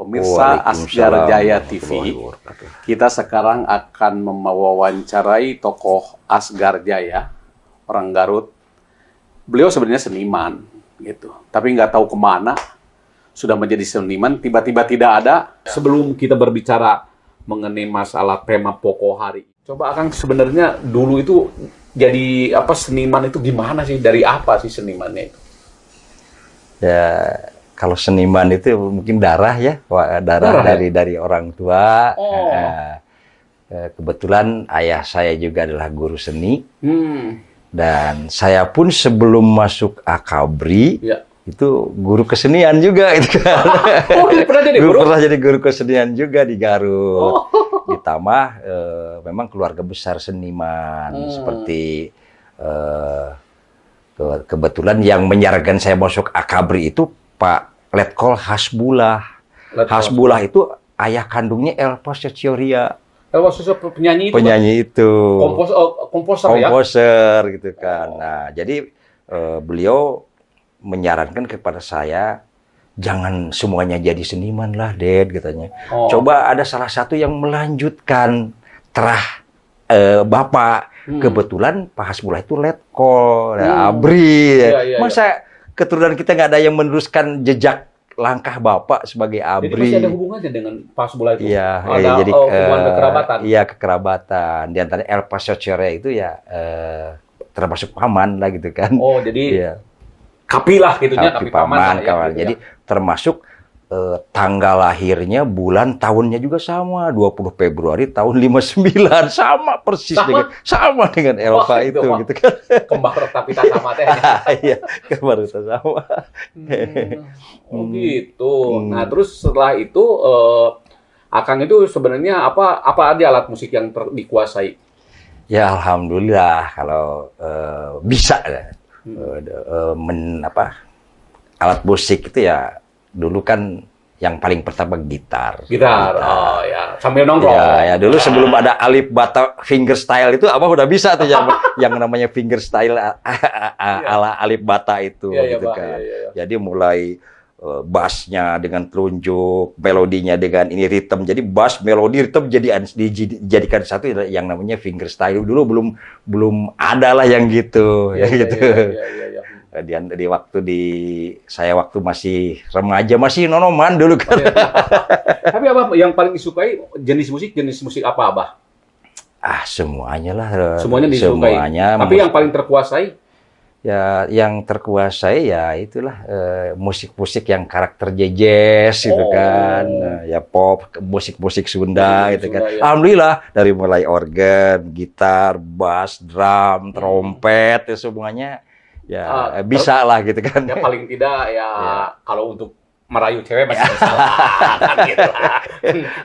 Pemirsa Asgar Jaya TV, kita sekarang akan mewawancarai tokoh Asgar Jaya, orang Garut. Beliau sebenarnya seniman, gitu. Tapi nggak tahu kemana, sudah menjadi seniman, tiba-tiba tidak ada. Sebelum kita berbicara mengenai masalah tema pokok hari, coba Akang sebenarnya dulu itu jadi apa, seniman itu gimana sih? Dari apa sih senimannya itu? Ya, kalau seniman itu mungkin darah ya, darah dari orang tua. Kebetulan ayah saya juga adalah guru seni. Dan saya pun sebelum masuk Akabri, itu guru kesenian juga itu kan. Pernah jadi guru? Pernah jadi guru kesenian juga di Garut. Ditambah memang keluarga besar seniman seperti kebetulan yang menyarankan saya masuk Akabri itu Pak Letkol Hasbullah. Hasbullah itu ayah kandungnya Elva Secioria. Elva Secioria penyanyi itu? Penyanyi itu. Komposer ya? Komposer gitu kan. Nah, jadi beliau menyarankan kepada saya, jangan semuanya jadi seniman lah, Ded, katanya. Coba ada salah satu yang melanjutkan terah Bapak. Kebetulan Pak Hasbullah itu Letkol, Abri. Masa keturunan kita nggak ada yang meneruskan jejak langkah Bapak sebagai Abri? Jadi masih ada hubungannya dengan Pak Hasbullah itu? Iya, ada jadi hubungan kekerabatan? Iya, kekerabatan. Di antara Elva Secioria itu ya termasuk paman lah gitu kan. Oh, jadi kapilah gitunya, kapi paman. Kawan. Ya, jadi termasuk tanggal lahirnya, bulan, tahunnya juga sama, 20 Februari tahun 59, sama persis sama dengan Elva itu gitu kan. Kembar tapi tak sama teh. Iya, kembar tak sama. Oh gitu. Nah, terus setelah itu Akang itu sebenarnya apa aja alat musik yang dikuasai? Ya alhamdulillah kalau bisa alat musik itu ya dulu kan yang paling pertama gitar. Oh ya, sambil nongkrong. Ya dulu sebelum ada Alif Bata fingerstyle itu Abah udah bisa tuh yang namanya fingerstyle ala Alif Bata itu gitu kan. Jadi mulai bassnya dengan telunjuk, melodinya dengan ini ritme. Jadi bass, melodi, ritme dijadikan satu yang namanya fingerstyle. Dulu belum ada lah yang gitu, Di waktu saya waktu masih remaja, masih nonoman dulu kan. Tapi Abah yang paling disukai jenis musik apa Abah? Semuanya lah. Semuanya disukai. Tapi yang paling terkuasai? Ya, yang terkuasai ya itulah musik-musik yang karakter jazz gitu kan. Ya pop, musik-musik Sunda gitu kan. Ya. Alhamdulillah dari mulai organ, gitar, bass, drum, trompet, semuanya ya bisa lah gitu kan. Ya paling tidak kalau untuk merayu cewek masih bisa kan gitu lah.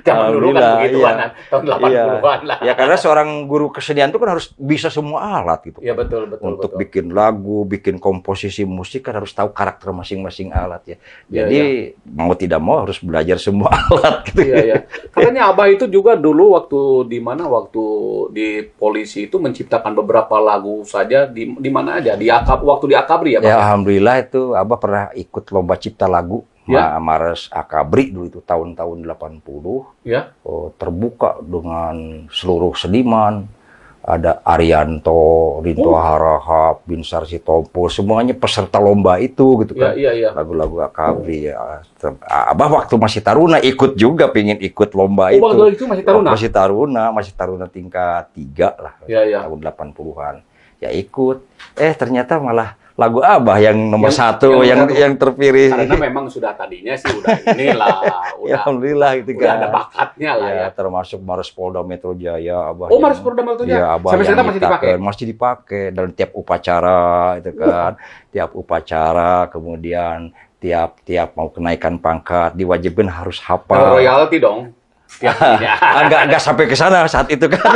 Zaman dulu kan begituan, tahun 80-an lah. Ya karena seorang guru kesenian itu kan harus bisa semua alat gitu. Iya betul. Untuk bikin lagu, bikin komposisi musik kan harus tahu karakter masing-masing alat ya. Jadi mau tidak mau harus belajar semua alat gitu. Iya. Katanya Abah itu juga dulu waktu di polisi itu menciptakan beberapa lagu saja di mana aja? Waktu di Akabri ya, Pak? Ya alhamdulillah itu Abah pernah ikut lomba cipta lagu. Mares Akabri dulu itu tahun-tahun 80. Terbuka dengan seluruh seniman. Ada Arianto, Rinto Harahap, Binsar Sitompul, semuanya peserta lomba itu gitu kan. Lagu-lagu Akabri ya. Abah waktu masih taruna ikut juga, pengen ikut lomba itu. Waktu itu masih taruna? Masih taruna tingkat 3 lah. Tahun 80-an. Ya ikut. Ternyata malah lagu Abah yang nomor satu yang terpilih. Karena memang sudah tadinya sih udah inilah. Ya alhamdulillah gitu kan. Udah ada bakatnya lah ya. Termasuk Maros Polda Metro Jaya Abah. Maros Polda Metro Jaya. Ya, Abah sampai sekarang masih dipakai dalam tiap upacara itu kan. Tiap upacara, kemudian tiap mau kenaikan pangkat diwajibkan harus hafal. Royalti dong. Enggak sampai ke sana saat itu kan.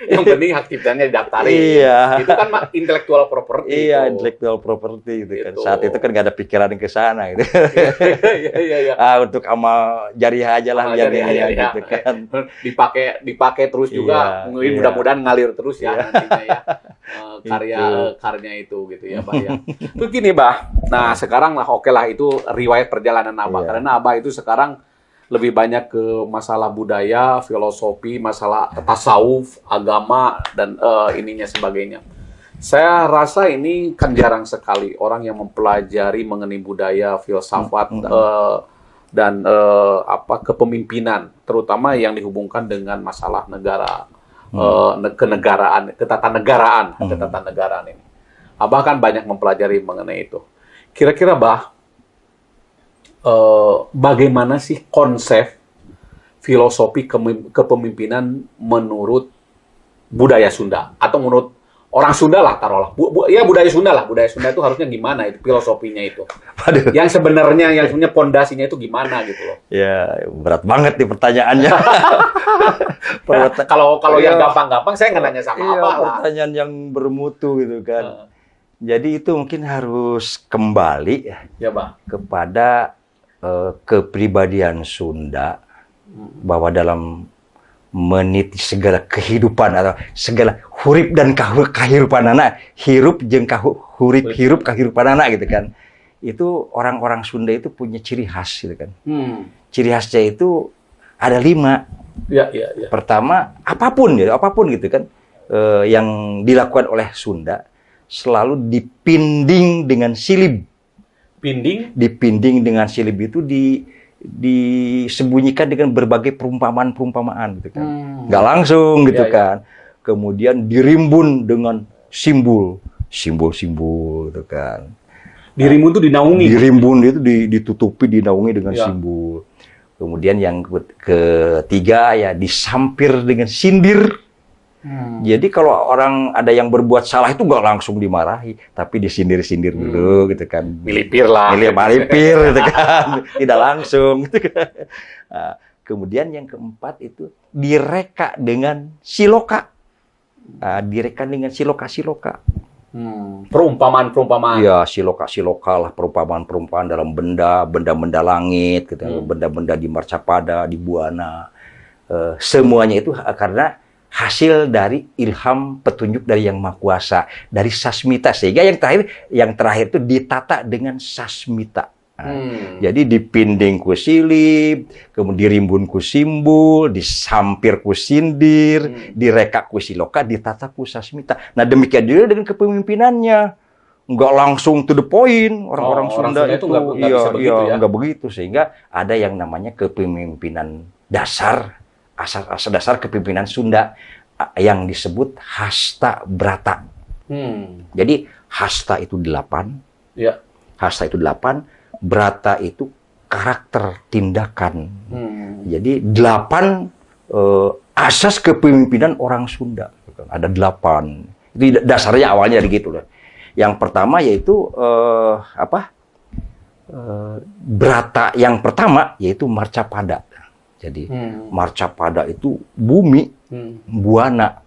Yang penting hak ciptanya didaftari. Iya. Itu kan intellectual property. Iya, itu. intellectual property gitu kan. Gitu. Saat itu kan nggak ada pikiran ke sana gitu. Iya. Untuk amal jariah aja lah Amal biar jariah, ini ya, ya. gitu kan. Dipakai terus juga. Iya, iya. Mudah-mudahan ngalir terus ya nantinya ya. Karya itu gitu ya, Bah ya. Itu gini, Bah. Nah, sekarang lah oke lah itu riwayat perjalanan Abah. Iya. Karena Abah itu sekarang lebih banyak ke masalah budaya, filosofi, masalah tasawuf, agama dan ininya sebagainya. Saya rasa ini kan jarang sekali orang yang mempelajari mengenai budaya, filsafat dan kepemimpinan, terutama yang dihubungkan dengan masalah negara, kenegaraan, ketatanegaraan ini. Abah kan banyak mempelajari mengenai itu. Kira-kira, Bah, bagaimana sih konsep filosofi kepemimpinan menurut budaya Sunda atau menurut orang Sunda lah, taruhlah. Budaya Sunda lah. Budaya Sunda itu harusnya gimana itu filosofinya itu. Waduh. Yang sebenarnya pondasinya itu gimana gitu loh. Ya, berat banget nih pertanyaannya. Kalau yang gampang-gampang saya nggak nanya sama apa lah. Pertanyaan yang bermutu gitu kan. Jadi itu mungkin harus kembali Ya, Bah. kepada kepribadian Sunda, bahwa dalam meniti segala kehidupan atau segala hurip dan kahirupan anak, hirup jeung hurip kahirupan anak gitu kan. Itu orang-orang Sunda itu punya ciri khas gitu kan. Ciri khasnya itu ada 5. Ya. Pertama, apapun gitu kan, yang dilakukan oleh Sunda selalu dipinding dengan silib. Dipinding dengan silib itu disembunyikan dengan berbagai perumpamaan gitu kan. Nggak langsung gitu kan. Kemudian dirimbun dengan simbol gitu kan. Dirimbun itu dinaungi. Dirimbun itu ditutupi, dinaungi dengan simbol. Kemudian yang ketiga ya disampir dengan sindir. Jadi kalau orang ada yang berbuat salah itu nggak langsung dimarahi, tapi disindir-sindir dulu gitu kan. Milipir gitu kan. Tidak langsung gitu kan. Nah, kemudian yang keempat itu direka dengan siloka. Direka dengan siloka. Perumpamaan. Iya, siloka lah, perumpamaan dalam benda langit gitu, benda-benda di Marcapada, di Buana. Semuanya itu karena hasil dari ilham petunjuk dari Yang Maha Kuasa, dari sasmita, sehingga yang terakhir itu ditata dengan sasmita. Jadi dipinding ku silib, kemudian dirimbun ku simbol, disampir ku sindir, direka ku siloka, ditata ku sasmita. Nah demikian juga dengan kepemimpinannya, nggak langsung to the point. Orang Sunda itu nggak begitu, sehingga ada yang namanya kepemimpinan dasar. Asal dasar kepemimpinan Sunda yang disebut hasta brata. Jadi hasta itu 8. Ya. Hasta itu 8, brata itu karakter tindakan. Jadi 8 asas kepemimpinan orang Sunda. Ada 8. Itu dasarnya awalnya gitu loh. Yang pertama yaitu brata yang pertama yaitu Marcapada. Jadi Marcapada itu bumi, Buana.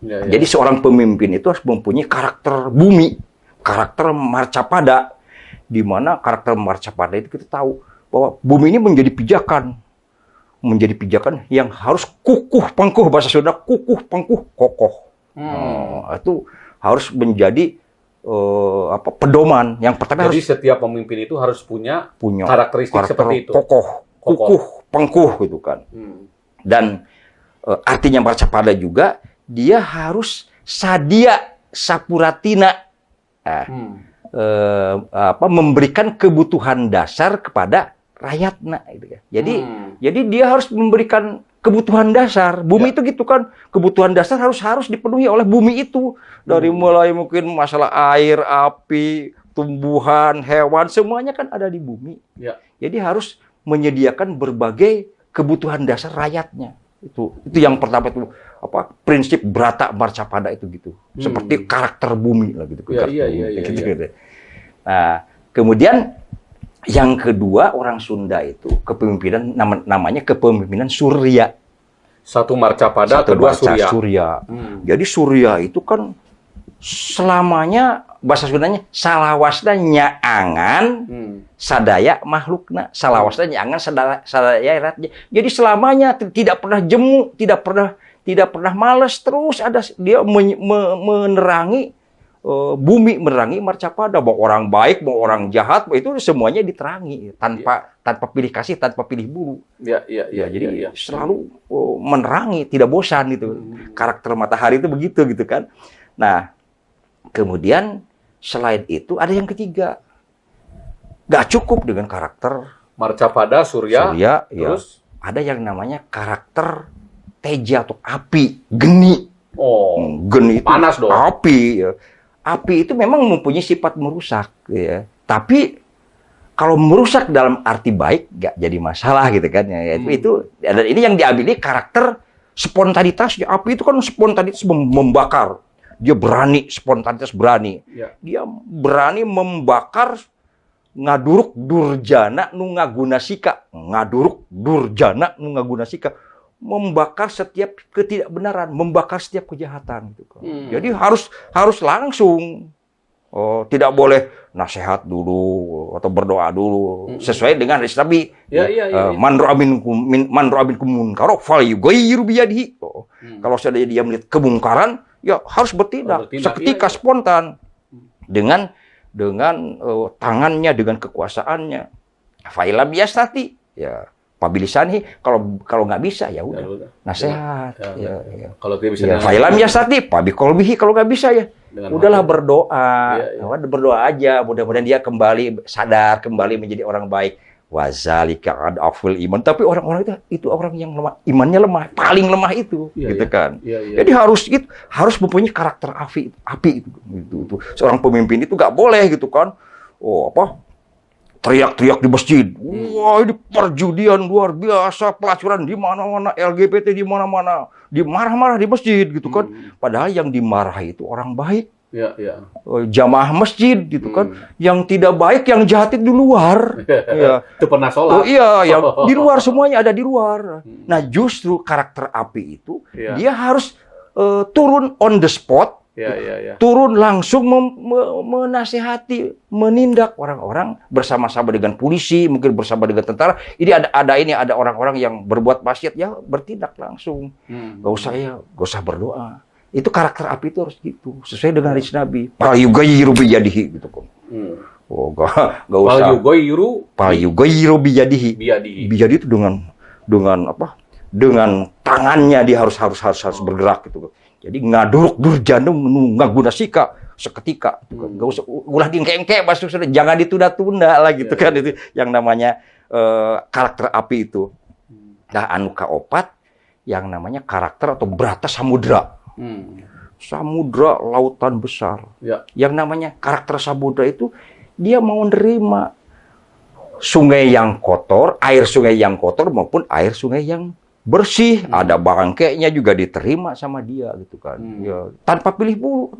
Jadi seorang pemimpin itu harus mempunyai karakter bumi, karakter Marcapada, di mana karakter Marcapada itu kita tahu bahwa bumi ini menjadi pijakan yang harus kukuh pangkuh, bahasa Sunda kukuh pangkuh kokoh. Itu harus menjadi pedoman. Yang pertama jadi setiap pemimpin itu harus punya karakteristik karakter seperti itu. Kokoh, kukuh, pangkuh gitu kan. Dan artinya Marcapada juga dia harus sadia sapuratina, memberikan kebutuhan dasar kepada rakyatnya gitu kan. Jadi dia harus memberikan kebutuhan dasar. Bumi itu gitu kan, kebutuhan dasar harus dipenuhi oleh bumi itu. Dari mulai mungkin masalah air, api, tumbuhan, hewan, semuanya kan ada di bumi. Jadi harus menyediakan berbagai kebutuhan dasar rakyatnya. Itu yang pertama itu prinsip brata Marcapada itu gitu. Seperti karakter bumi lah gitu. Gitu. Nah, kemudian yang kedua orang Sunda itu kepemimpinan namanya kepemimpinan Surya. Satu Marcapada, kedua Surya. Jadi Surya itu kan selamanya bahasa Sundanya salawasna nyaangan sadaya makhlukna, salawasna nyaangan sadaya ratnya. Jadi selamanya tidak pernah jemu, tidak pernah malas, terus ada dia menerangi bumi, menerangi Marcapada, mau orang baik, mau orang jahat, itu semuanya diterangi tanpa pilih kasih, tanpa pilih bulu. Jadi selalu menerangi, tidak bosan gitu. Karakter matahari itu begitu gitu kan. Nah, kemudian selain itu ada yang ketiga. Gak cukup dengan karakter Marcapada, Surya, terus ada yang namanya karakter teja atau api, geni. Geni itu panas dong. Api ya. Api itu memang mempunyai sifat merusak, ya. Tapi kalau merusak dalam arti baik, nggak jadi masalah gitu kan. Ya, itu dan ini yang diambil karakter spontanitasnya. Api itu kan spontanitas membakar. Dia berani, spontanitas berani. Dia berani membakar ngaduruk durjana nu ngagunasika. Ngaduruk durjana nu ngagunasika. Membakar setiap ketidakbenaran, membakar setiap kejahatan gitu kan. Jadi harus langsung. Tidak boleh nasihat dulu atau berdoa dulu sesuai dengan hadis Nabi. Man ra'a minkum munkaran falyughayyirhu biyadihi. Kalau sudah dia melihat kemungkaran, ya harus bertindak seketika spontan dengan tangannya, dengan kekuasaannya. Fa ilam yastati, ya pabilisani, kalau nggak bisa ya udah nasihat. Kalau tidak bisa, fa'ilam yastati pabiqolbihi, kalau nggak bisa ya udahlah berdoa. Berdoa aja, mudah-mudahan dia kembali sadar, kembali menjadi orang baik. Wazalika adaful iman. Tapi orang-orang itu orang yang lemah, imannya lemah, paling lemah itu, gitu kan. Jadi harus mempunyai karakter api itu. Seorang pemimpin itu nggak boleh gitu kan. Teriak-teriak di masjid. Wah, ini perjudian luar biasa, pelacuran di mana-mana, LGBT di mana-mana, dimarah-marah di masjid gitu kan. Padahal yang dimarahi itu orang baik. Jamaah masjid gitu kan. Yang tidak baik, yang jahat itu di luar. Itu pernah sholat. Yang di luar, semuanya ada di luar. Nah, justru karakter api itu dia harus turun on the spot. Turun langsung menasihati, menindak orang-orang bersama-sama dengan polisi, mungkin bersama dengan tentara. Ini ada orang-orang yang berbuat maksiat, ya bertindak langsung. Gak usah berdoa. Itu karakter api itu harus gitu, sesuai dengan hadis Nabi. Falyughayyirhu biyadihi gitu kan. Gak usah. Falyughayyirhu biyadihi. Biyadihi itu dengan apa? Dengan tangannya dia harus bergerak gitu. Jadi ngaduruk durjana ngagunasika seketika. Gak usah ulah diengke-engke, jangan ditunda-tunda lah gitu kan. Itu yang namanya karakter api itu. Nah, anu kaopat yang namanya karakter atau brata samudra. Samudra, lautan besar. Yang namanya karakter samudra itu dia mau menerima sungai yang kotor, air sungai yang kotor maupun air sungai yang bersih, ada bangkainya juga diterima sama dia gitu kan. Tanpa pilih bulu.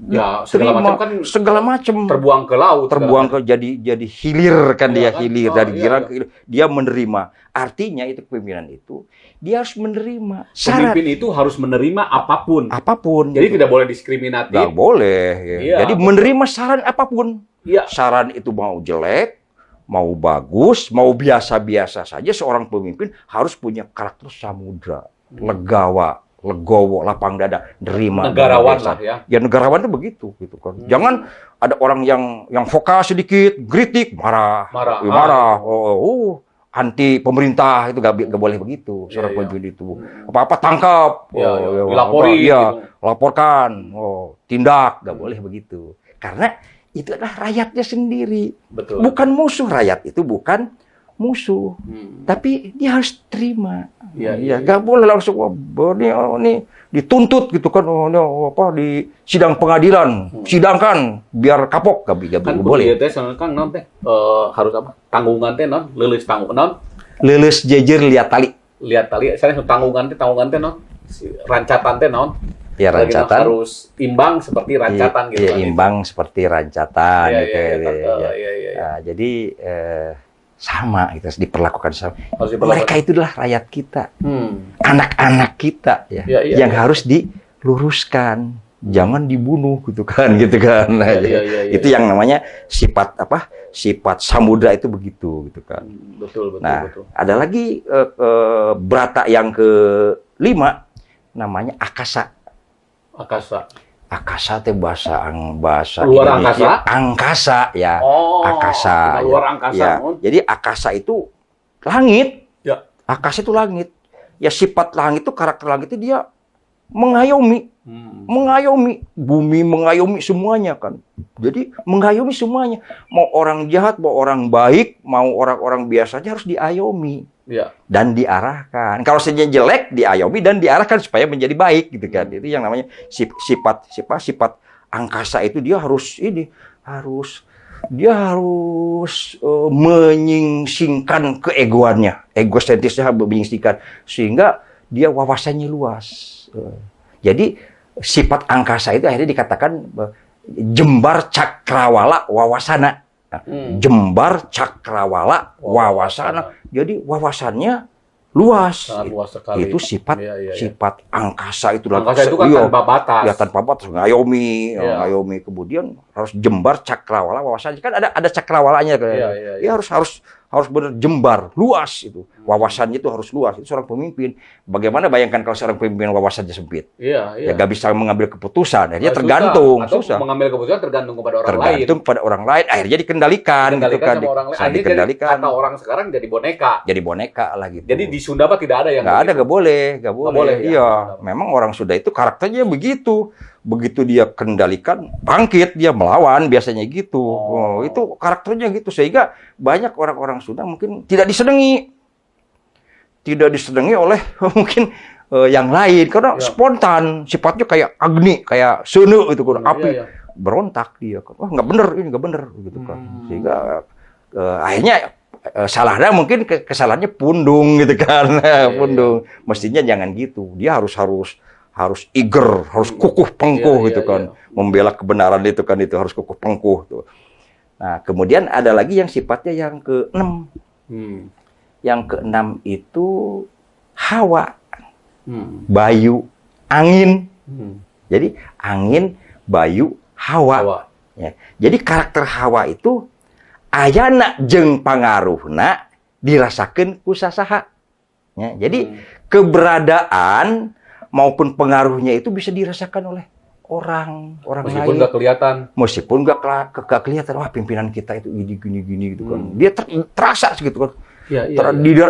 Segala macam terbuang ke laut, jadi hilir kan, dia hilir dari girang ke hilir. Dia menerima. Artinya itu kepemimpinan itu dia harus menerima. Pemimpin itu harus menerima apapun. gitu. Jadi tidak boleh diskriminatif. Nggak boleh. Jadi menerima saran apapun. Saran itu mau jelek, mau bagus, mau biasa-biasa saja, seorang pemimpin harus punya karakter samudra, legowo, lapang dada, nerima. Negarawan lah ya. Ya negarawan itu begitu, gitu kan. Jangan ada orang yang vokal sedikit, kritik, marah. Anti pemerintah, itu nggak boleh begitu. Seorang pemimpin itu apa-apa tangkap, dilapori, laporkan, tindak, nggak boleh begitu. Karena itu adalah rakyatnya sendiri. Betul. Bukan musuh. Rakyat itu bukan musuh. Tapi dia harus terima. Gak boleh langsung ini dituntut gitu kan, di sidang pengadilan, sidangkan biar kapok, gak boleh. Kan harus apa? Tanggungan teh non, leuleus tanggungan. Leuleus jejer lihat tali. Saya tanggungan teh non. Rancatan teh non. Ya, rancatan harus imbang seperti rancatan gitu. Imbang seperti rancatan gitu. Nah, jadi sama, gitu, diperlakukan sama. Harus diperlakukan. Mereka itulah rakyat kita, anak-anak kita, ya, yang harus diluruskan, jangan dibunuh, gitu kan. Nah, itu yang namanya sifat apa? Sifat samudra itu begitu, gitu kan. Betul. Ada lagi brata yang kelima, namanya akasa. Akasa itu bahasa luar Indonesia. Angkasa ya. Akasa. Luar angkasa. Ya. Jadi akasa itu langit. Ya. Akasa itu langit. Ya, sifat langit itu, karakter langit itu dia mengayomi. Mengayomi bumi, mengayomi semuanya kan. Jadi mengayomi semuanya. Mau orang jahat, mau orang baik, mau orang-orang biasanya harus diayomi. Ya. Dan diarahkan. Kalau saja jelek, diayomi dan diarahkan supaya menjadi baik, gitu kan. Itu yang namanya sifat angkasa itu. Dia harus menyingsingkan keegoannya, egosentrisnya menyingsingkan, sehingga dia wawasannya luas. Jadi sifat angkasa itu akhirnya dikatakan jembar cakrawala wawasana. Jembar cakrawala wawasana. Jadi wawasannya luas. Luas sekali. Itu sifat angkasa itu. Angkasa itu kan tanpa batas. Ya, tanpa batas. Ngayomi. Kemudian harus jembar cakrawala wawasannya. Kan ada cakrawalanya kan. Ya, harus benar jembar, luas itu. Wawasannya itu harus luas. Itu seorang pemimpin. Bagaimana bayangkan kalau seorang pemimpin wawasannya sempit? Ya nggak bisa mengambil keputusan. Akhirnya tergantung. Susah. Mengambil keputusan tergantung kepada orang lain. Tergantung pada orang lain. Akhirnya dikendalikan gitu kan. Sama orang lain. Akhirnya kata orang sekarang jadi boneka. Jadi boneka lah gitu. Jadi di Sunda Pak tidak ada yang nggak ada, nggak boleh. Iya, memang orang Sunda itu karakternya begitu. Begitu dia kendalikan, bangkit, dia melawan, biasanya gitu. Itu karakternya gitu. Sehingga banyak orang-orang Sunda mungkin tidak disenangi oleh mungkin yang lain. Karena spontan, sifatnya kayak Agni, kayak Sunu, gitu kan, api. Berontak dia. Wah, nggak bener, ini nggak bener, gitu kan. Sehingga akhirnya salahnya mungkin kesalahannya pundung, gitu kan. Pundung. Mestinya jangan gitu. Dia harus eager, harus kukuh pengkuh, gitu kan. Membela kebenaran itu kan, itu harus kukuh pengkuh tuh. Nah, kemudian ada lagi yang sifatnya yang keenam. Yang keenam itu hawa. Bayu, angin. Jadi angin, bayu, hawa. Ya. Jadi karakter hawa itu ayana jeung pangaruhna dirasakeun ku sasaha. Ya, jadi keberadaan maupun pengaruhnya itu bisa dirasakan oleh orang lain. Meskipun nggak kelihatan. Meskipun nggak kelihatan. Wah, pimpinan kita itu gini gitu kan. Dia terasa gitu kan.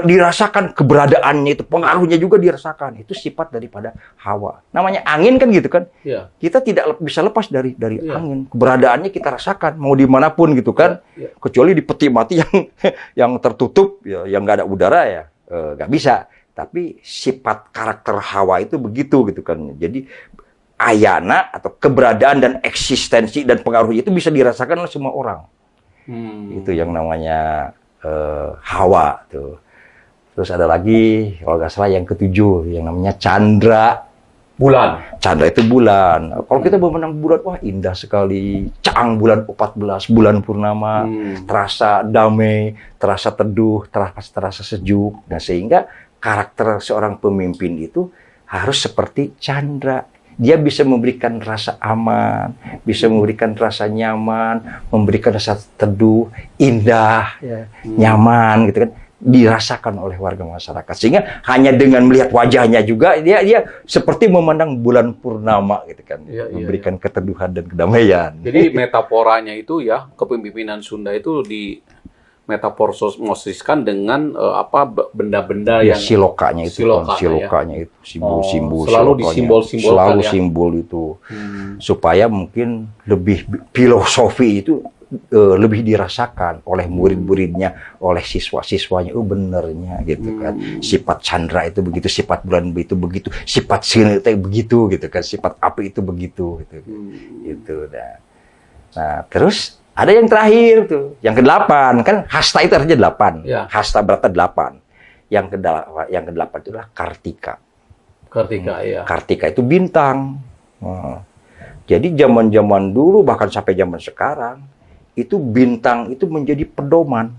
Dirasakan keberadaannya itu, pengaruhnya juga dirasakan. Itu sifat daripada hawa. Namanya angin kan gitu kan. Kita tidak bisa lepas dari angin. Keberadaannya kita rasakan mau dimanapun gitu kan. Kecuali di peti mati yang tertutup, yang nggak ada udara ya, nggak bisa. Tapi sifat karakter hawa itu begitu, gitu kan. Jadi ayana atau keberadaan dan eksistensi dan pengaruhnya itu bisa dirasakan oleh semua orang. Itu yang namanya hawa tuh. Terus ada lagi kalau nggak salah yang ketujuh yang namanya candra. Bulan. Candra itu bulan. Kalau kita memandang bulan, wah indah sekali. Caang bulan 14, bulan purnama. Terasa damai, terasa teduh, terasa sejuk. Nah, sehingga karakter seorang pemimpin itu harus seperti candra. Dia bisa memberikan rasa aman, bisa memberikan rasa nyaman, memberikan rasa teduh, indah, nyaman, gitu kan, dirasakan oleh warga masyarakat. Sehingga hanya dengan melihat wajahnya juga dia seperti memandang bulan purnama, gitu kan, memberikan keteduhan dan kedamaian. Jadi metaforanya itu ya, kepemimpinan Sunda itu metaformosiskan dengan benda-benda yang silokanya itu, silokanya itu simbol-simbol, selalu disimbol-simbolkan, selalu simbol itu, supaya mungkin lebih filosofi itu lebih dirasakan oleh murid-muridnya, oleh siswa-siswanya. Benernya gitu kan, sifat candra itu begitu, sifat bulan itu begitu, sifat sin itu begitu, gitu kan, sifat api itu begitu, gitu. Itu nah terus ada yang terakhir tuh, yang ke-8 kan, hasta itu artinya 8. Hasta berarti 8. Yang ke-8 itu adalah kartika. Kartika itu bintang. Jadi zaman-zaman dulu bahkan sampai zaman sekarang itu bintang itu menjadi pedoman.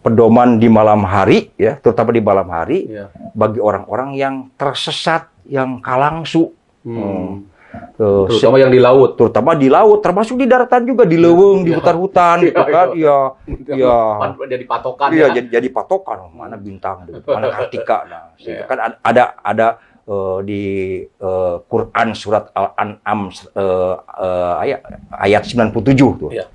pedoman di malam hari, ya, terutama di malam hari, Iya. bagi orang-orang yang tersesat, yang kalangsu. Terutama yang di laut. Terutama di laut, termasuk di daratan juga, di leuweung, di hutan-hutan, gitu kan. Iya, iya. Jadi patokan Iya, ya. jadi patokan mana bintang, mana Kartika. Nah, sehingga kan ada di Quran surat Al-An'am ayat 97 tuh. Iya.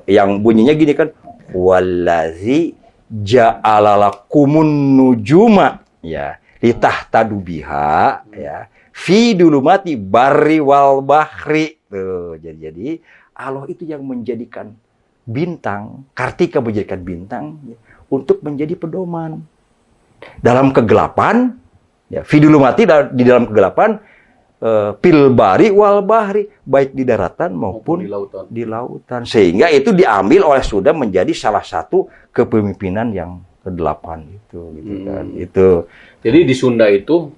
Yang bunyinya gini kan, wallazi ja'alalakumun nujuma, ya, litahtadu biha, ya, fi dulumati barri wal bahri. Tuh, jadi Allah itu yang menjadikan bintang, Kartika menjadikan bintang, ya, untuk menjadi pedoman dalam kegelapan, ya, fi dulumati, di dalam kegelapan, fil bari wal bahri, baik di daratan maupun di lautan. Sehingga itu diambil oleh Sunda menjadi salah satu kepemimpinan yang ke-8 itu, gitu kan. Itu. Jadi di Sunda itu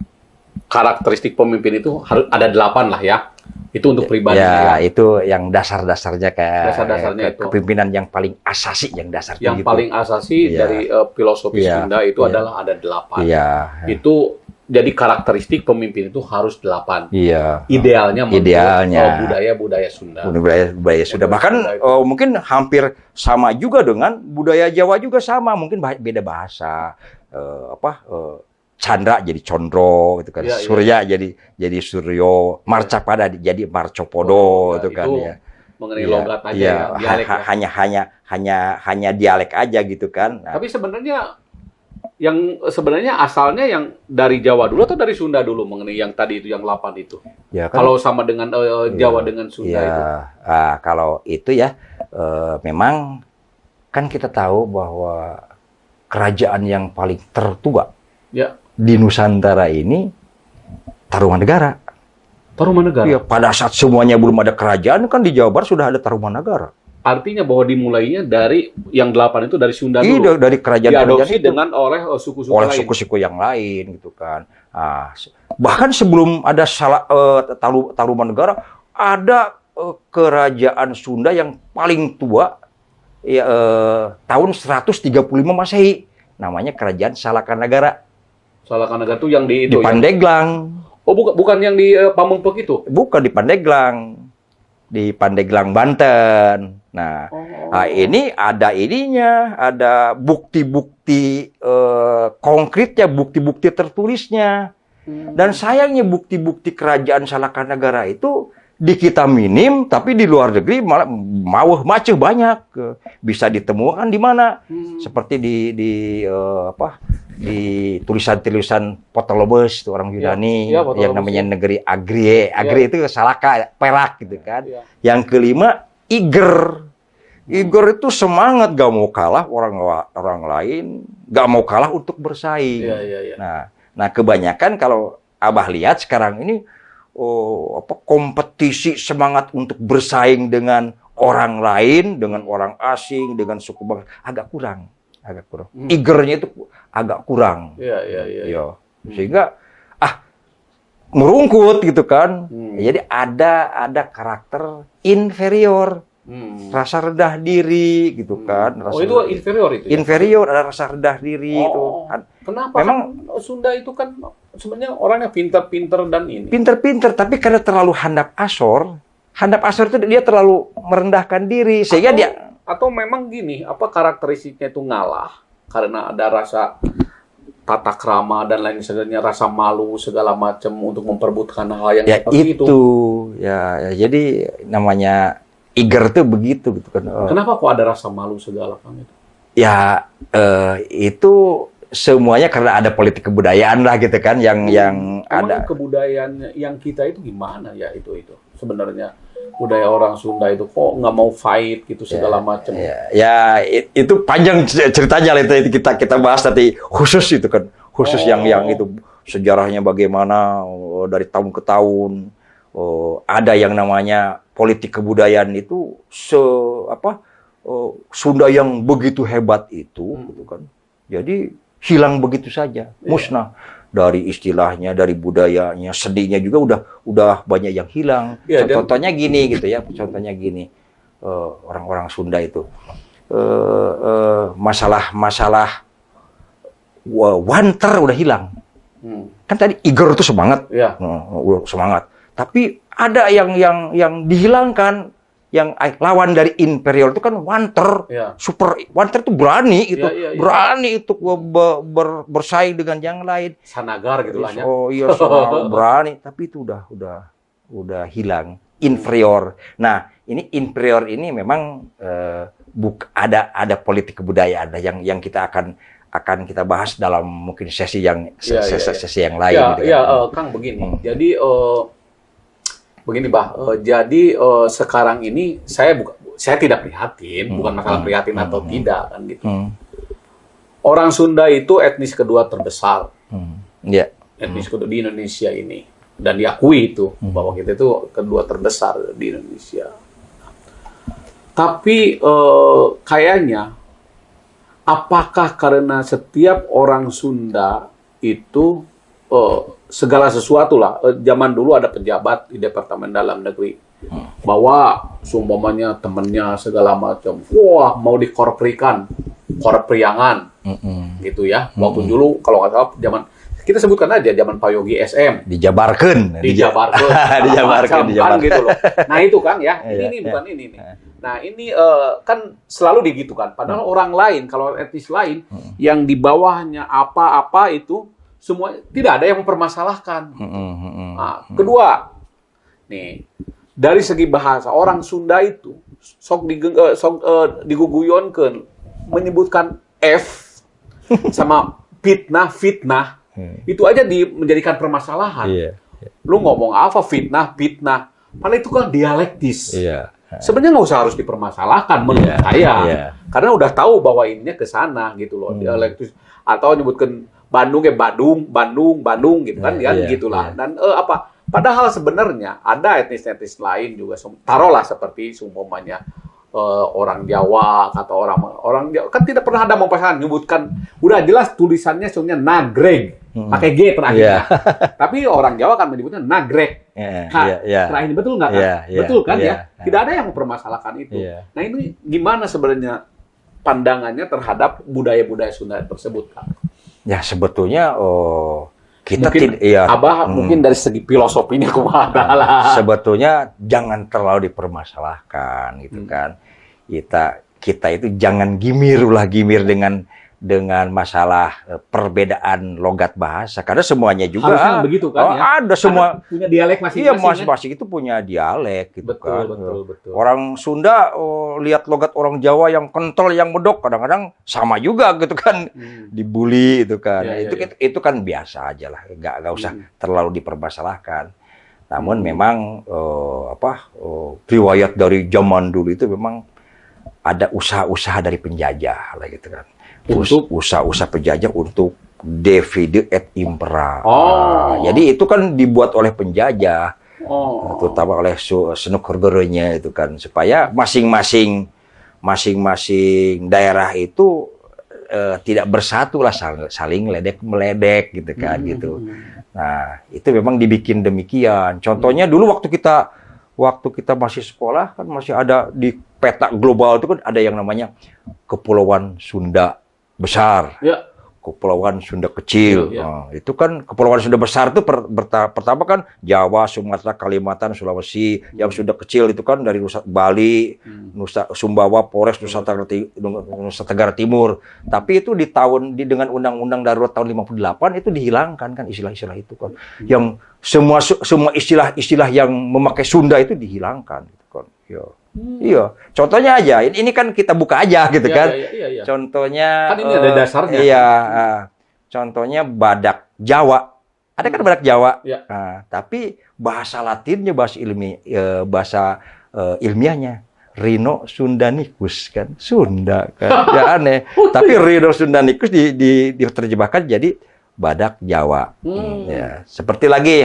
karakteristik pemimpin itu harus ada 8 lah ya. Itu untuk pribadi ya. Itu yang dasar-dasarnya dasar-dasarnya itu. Kepemimpinan yang paling asasi, yang dasar yang gitu. paling asasi dari filosofi Sunda itu adalah ada 8. Iya. Itu jadi karakteristik pemimpin itu harus 8. Iya. Idealnya budaya Sunda. Budaya Sunda. Bahkan mungkin hampir sama juga dengan budaya Jawa juga sama. Mungkin beda bahasa. Chandra jadi Condro, gitu kan. Ya, Surya jadi Suryo. Marcapada jadi Marcopodo, gitu kan. Ya. Mengenai logat aja ya, dialek hanya dialek aja gitu kan. Nah, tapi sebenarnya asalnya yang dari Jawa dulu atau dari Sunda dulu mengenai yang tadi itu yang 8 itu. Ya, kan, kalau sama dengan Jawa dengan Sunda itu. Kalau itu ya memang kan kita tahu bahwa kerajaan yang paling tertua di Nusantara ini Tarumanegara. Tarumanegara. Ya, pada saat semuanya belum ada kerajaan kan di Jawa Barat sudah ada Tarumanegara. Artinya bahwa dimulainya dari yang 8 itu dari Sunda dulu. Iya, dari kerajaan-kerajaan itu. dengan oleh suku-suku lain. Suku-suku yang lain gitu kan. Bahkan sebelum ada Tarumanegara, ada kerajaan Sunda yang paling tua ya, tahun 135 Masehi. Namanya Kerajaan Salakanagara. Salakanagara itu yang di Pandeglang. Oh, bukan yang di Pamengpeuk itu? Bukan, di Pandeglang. Di Pandeglang, Banten. Nah, ini ada ininya, ada bukti-bukti konkretnya, bukti-bukti tertulisnya. Dan sayangnya bukti-bukti kerajaan Salakanagara itu di kita minim, tapi di luar negeri malah maceh banyak. Bisa ditemukan di mana? Seperti di tulisan-tulisan Ptolemeus, itu orang Yunani, yang namanya negeri Agrie. Agrie itu Salaka, Perak gitu kan. Yang kelima, Iger. Iger itu semangat, gak mau kalah orang lain, gak mau kalah untuk bersaing. Nah, kebanyakan kalau Abah lihat sekarang ini kompetisi semangat untuk bersaing dengan orang lain, dengan orang asing, dengan suku bangsa agak kurang. Igernya itu agak kurang. Iya. Sehingga merungkut gitu kan. Jadi ada karakter inferior. Rasa rendah diri gitu kan. Itu inferior itu. Inferior, ada rasa rendah diri itu. Kenapa? Memang Sunda itu kan sebenarnya orangnya pintar-pintar dan ini. Pintar-pintar, tapi karena terlalu handap asor itu dia terlalu merendahkan diri sehingga atau memang gini, karakteristiknya itu ngalah karena ada rasa tata krama dan lain sebagainya, rasa malu segala macam untuk memperebutkan hal yang seperti itu. Ya, jadi namanya Iger tuh begitu gitu kan. Kenapa kok ada rasa malu segala kan itu? Ya, itu semuanya karena ada politik kebudayaan lah gitu kan yang ada. Kebudayaan yang kita itu gimana ya itu sebenarnya budaya orang Sunda itu kok nggak mau fight gitu segala macam. Ya, itu panjang ceritanya itu kita bahas nanti khusus itu kan, yang itu sejarahnya bagaimana dari tahun ke tahun. Ada yang namanya politik kebudayaan itu Sunda yang begitu hebat itu gitu kan. Jadi hilang begitu saja, musnah. Dari istilahnya, dari budayanya, seninya juga udah banyak yang hilang. Contohnya gini gitu ya, orang-orang Sunda itu masalah wanter udah hilang. Kan tadi Igor itu semangat, semangat. Tapi ada yang dihilangkan, yang lawan dari Imperial itu kan wanter, super wanter itu berani itu, berani itu bersaing dengan yang lain. Sanagar gitu lah ya. Oh iya, berani. Tapi itu udah hilang, inferior. Nah, ini inferior ini memang ada politik kebudayaan yang kita akan kita bahas dalam mungkin sesi yang lain. Gitu kan. Kang begini. Jadi begini, Bah. Jadi sekarang ini saya tidak prihatin, bukan masalah prihatin atau tidak kan gitu. Orang Sunda itu etnis kedua terbesar. Etnis kedua di Indonesia ini, dan diakui itu bahwa kita itu kedua terbesar di Indonesia. Tapi kayaknya apakah karena setiap orang Sunda itu segala sesuatu lah, zaman dulu ada pejabat di Departemen Dalam Negeri bahwa seumpamanya temennya segala macam, wah mau dikorprikan, korpriangan, gitu ya. Waktu dulu kalau nggak salah zaman kita sebutkan aja zaman Pak Yogi SM, dijabarkan gitu loh. Nah itu kan ya, ini bukan ini nih. Nah ini kan selalu digitukan. Padahal orang lain, kalau etnis lain yang di bawahnya apa-apa itu semua tidak ada yang mempermasalahkan. Nah, kedua, nih dari segi bahasa orang Sunda itu sok diguguyonkeun menyebutkan F sama fitnah itu aja menjadikan permasalahan. Lu ngomong apa fitnah, padahal itu kan dialektis. Sebenarnya nggak usah harus dipermasalahkan menurut saya, karena udah tahu bahwa ininya ke sana gitu loh, dialektis. Atau nyebutkan Bandung Bandung gitu kan, gitulah. Dan padahal sebenarnya ada etnis-etnis lain juga, taruhlah seperti seumpamanya orang Jawa atau orang Jawa kan tidak pernah ada mempermasalahkan, nyebutkan udah jelas tulisannya sebenarnya nagreg, pakai G terakhirnya. Tapi orang Jawa kan menyebutnya nagreg. Terakhir betul nggak kan? Betul kan ya? Tidak ada yang mempermasalahkan itu. Nah ini gimana sebenarnya pandangannya terhadap budaya-budaya Sunda tersebut, Kak? Ya sebetulnya kita mungkin dari segi filosofinya kumaha lah. Sebetulnya jangan terlalu dipermasalahkan gitu kan. Kita itu jangan gimir dengan masalah perbedaan logat bahasa, karena semuanya juga harusnya begitu kan ya. Ada semua punya dialek masing-masing. Iya, masing-masing itu punya dialek gitu kan. Betul. Orang Sunda lihat logat orang Jawa yang kental, yang medok, kadang-kadang sama juga gitu kan. Dibully itu kan. Itu kan biasa aja lah, nggak usah terlalu dipermasalahkan. Namun memang riwayat dari zaman dulu itu memang ada usaha-usaha dari penjajah lah gitu kan. Usaha-usaha penjajah untuk divide et impera. Jadi itu kan dibuat oleh penjajah, terutama oleh Senuk Horgoronya itu kan, supaya masing-masing daerah itu tidak bersatu lah, saling ledek-meledek gitu kan gitu. Nah itu memang dibikin demikian. Contohnya dulu waktu kita masih sekolah kan masih ada di peta global itu kan ada yang namanya Kepulauan Sunda Besar, Kepulauan Sunda Kecil. Nah, itu kan Kepulauan Sunda Besar itu pertama kan Jawa, Sumatera, Kalimantan, Sulawesi. Yang Sunda Kecil itu kan dari Bali, Sumbawa, Polres, Nusa Tenggara Timur. Tapi itu dengan Undang-Undang Darurat tahun 58 itu dihilangkan kan istilah-istilah itu kan. Yang semua istilah-istilah yang memakai Sunda itu dihilangkan gitu kan. Iya, contohnya aja. Ini kan kita buka aja gitu kan. Contohnya kan ini ada dasarnya. Iya, contohnya badak Jawa. Ada kan badak Jawa. Nah, tapi bahasa Latinnya, bahasa ilmiahnya Rhino sundanicus kan, Sunda kan. Ya aneh. Tapi Rhino sundanicus diterjemahkan jadi badak Jawa. Ya, seperti lagi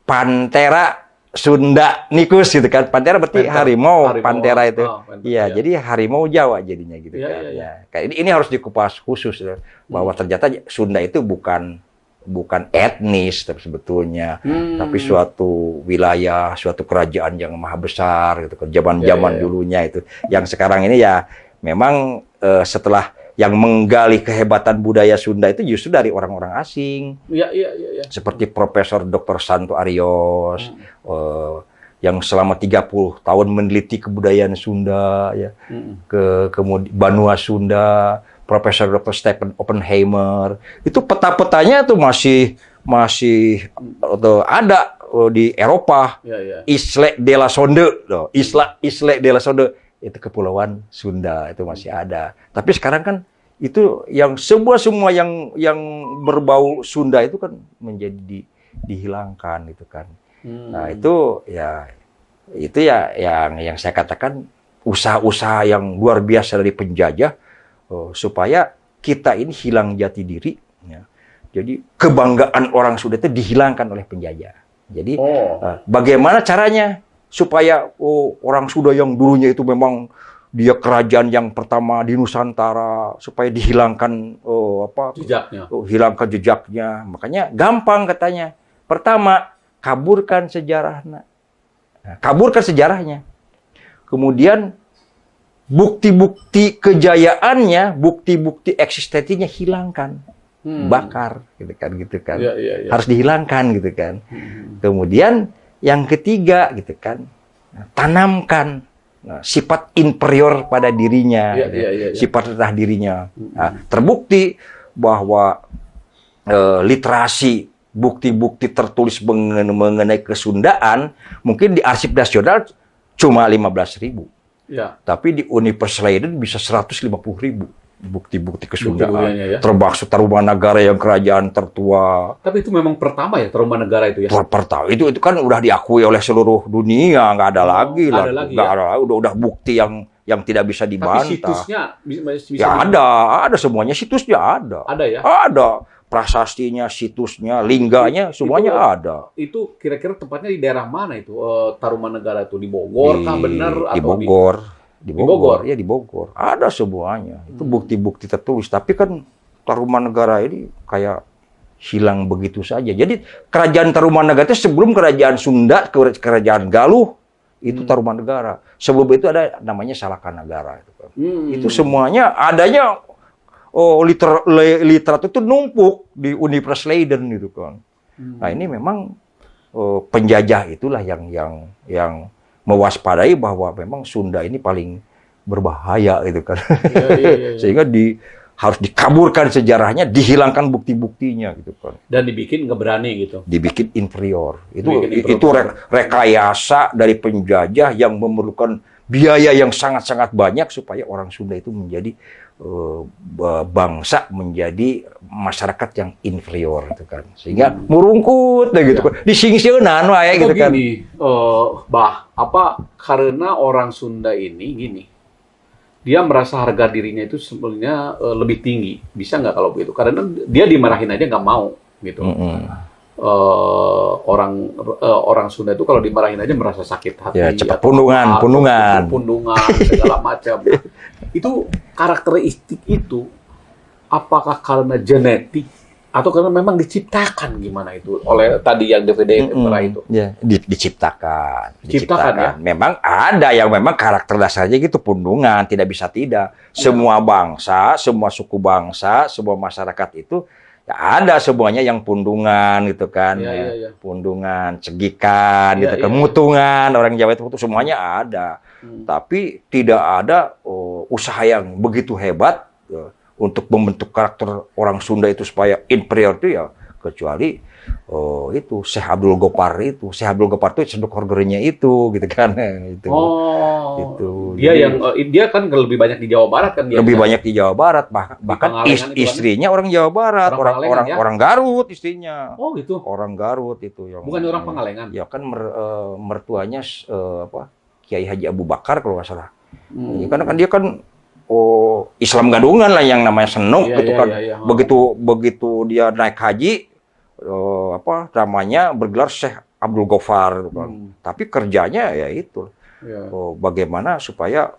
Panthera sundanicus gitu kan. Panthera berarti harimau. Panthera itu. Iya, jadi harimau Jawa jadinya gitu kan. Ya. Ini harus dikupas khusus ya, bahwa ternyata Sunda itu bukan bukan etnis tapi sebetulnya, tapi suatu wilayah, suatu kerajaan yang maha besar gitu kan. Zaman-zaman dulunya itu. Yang sekarang ini ya memang setelah yang menggali kehebatan budaya Sunda itu justru dari orang-orang asing. Seperti Profesor Dr. Santo Arios yang selama 30 tahun meneliti kebudayaan Sunda ya. Kemudian Banua Sunda, Profesor Dr. Stephen Oppenheimer. Itu peta-petanya tuh masih ada di Eropa. Isle de la Sonde, Isle de la Sonde. Itu kepulauan Sunda itu masih ada. Tapi sekarang kan itu yang semua yang berbau Sunda itu kan menjadi dihilangkan gitu kan. Nah, itu ya yang saya katakan usaha-usaha yang luar biasa dari penjajah supaya kita ini hilang jati diri ya. Jadi kebanggaan orang Sunda itu dihilangkan oleh penjajah. Jadi bagaimana caranya supaya orang Sunda yang dulunya itu memang dia kerajaan yang pertama di Nusantara supaya dihilangkan jejaknya. Hilangkan jejaknya. Makanya gampang katanya. Pertama, kaburkan sejarahnya. Kaburkan sejarahnya. Kemudian bukti-bukti kejayaannya, bukti-bukti eksistensinya hilangkan. Bakar gitu kan. Harus dihilangkan gitu kan. Kemudian yang ketiga gitu kan, tanamkan sifat inferior pada dirinya, sifat rendah dirinya. Nah, terbukti bahwa literasi, bukti-bukti tertulis mengenai kesundaan mungkin di Arsip Nasional cuma 15.000, tapi di Universitas Leiden bisa 150.000. Bukti-bukti kesundaan, termasuk Tarumanagara yang kerajaan tertua. Tapi itu memang pertama ya Tarumanagara itu ya. Pertama itu kan udah diakui oleh seluruh dunia, nggak ada lagi lah, nggak ada lagi, udah bukti yang tidak bisa dibantah. Tapi situsnya bisa ya ada semuanya, situsnya ada. Ada ya. Ada prasastinya, situsnya, lingganya, semuanya ada. Itu kira-kira tempatnya di daerah mana itu Tarumanagara itu di Bogor kah benar di atau Bogor? Di Bogor. Ya di Bogor. Ada semuanya. Itu bukti-bukti tertulis. Tapi kan Tarumanagara ini kayak hilang begitu saja. Jadi kerajaan Tarumanagara itu sebelum kerajaan Sunda, kerajaan Galuh, itu Tarumanagara. Sebelum itu ada namanya Salakanagara. Itu semuanya adanya literatur itu numpuk di Universitas Leiden gitu kan. Nah ini memang penjajah itulah yang mewaspadai bahwa memang Sunda ini paling berbahaya gitu kan. Sehingga harus dikaburkan sejarahnya, dihilangkan bukti-buktinya gitu kan. Dan dibikin nggak berani gitu. Dibikin inferior. Itu rekayasa dari penjajah yang memerlukan biaya yang sangat-sangat banyak supaya orang Sunda itu menjadi bangsa, menjadi masyarakat yang inferior gitu kan. Sehingga murungkut gitu kan. Disingsieunan wae gitu kan. Gini, karena orang Sunda ini gini. Dia merasa harga dirinya itu sebenarnya lebih tinggi. Bisa nggak kalau begitu? Karena dia dimarahin aja nggak mau gitu. Orang Sunda itu kalau dimarahin aja merasa sakit hati. Ya, cepat pundungan segala macam. Itu karakteristik itu apakah karena genetik atau karena memang diciptakan gimana itu oleh tadi yang DVD itu? Ya, diciptakan ya. Memang ada yang memang karakter dasarnya gitu pundungan, tidak bisa tidak. Semua bangsa, semua suku bangsa, semua masyarakat itu ya ada semuanya yang pundungan gitu kan. Pundungan, cegikan gitu kan, mutungan, orang Jawa itu semuanya ada. Tapi tidak ada usaha yang begitu hebat untuk membentuk karakter orang Sunda itu supaya inferior itu ya kecuali itu Syekh Abdul Gopar itu. Syekh Abdul Gopar itu cendok orgernya itu gitu kan. Itu. Dia kan lebih banyak di Jawa Barat kan dia. Lebih banyak di Jawa Barat bahkan istrinya orang Jawa Barat, orang Garut istrinya. Oh gitu. Orang Garut itu yang. Bukan orang Pangalengan. Ya kan mertuanya Kiai Haji Abu Bakar kalau nggak salah. Karena kan dia kan Islam gadungan lah yang namanya senuk gitu kan. Begitu dia naik haji namanya bergelar Syekh Abdul Ghaffar gitu kan. Tapi kerjanya ya itu. Bagaimana supaya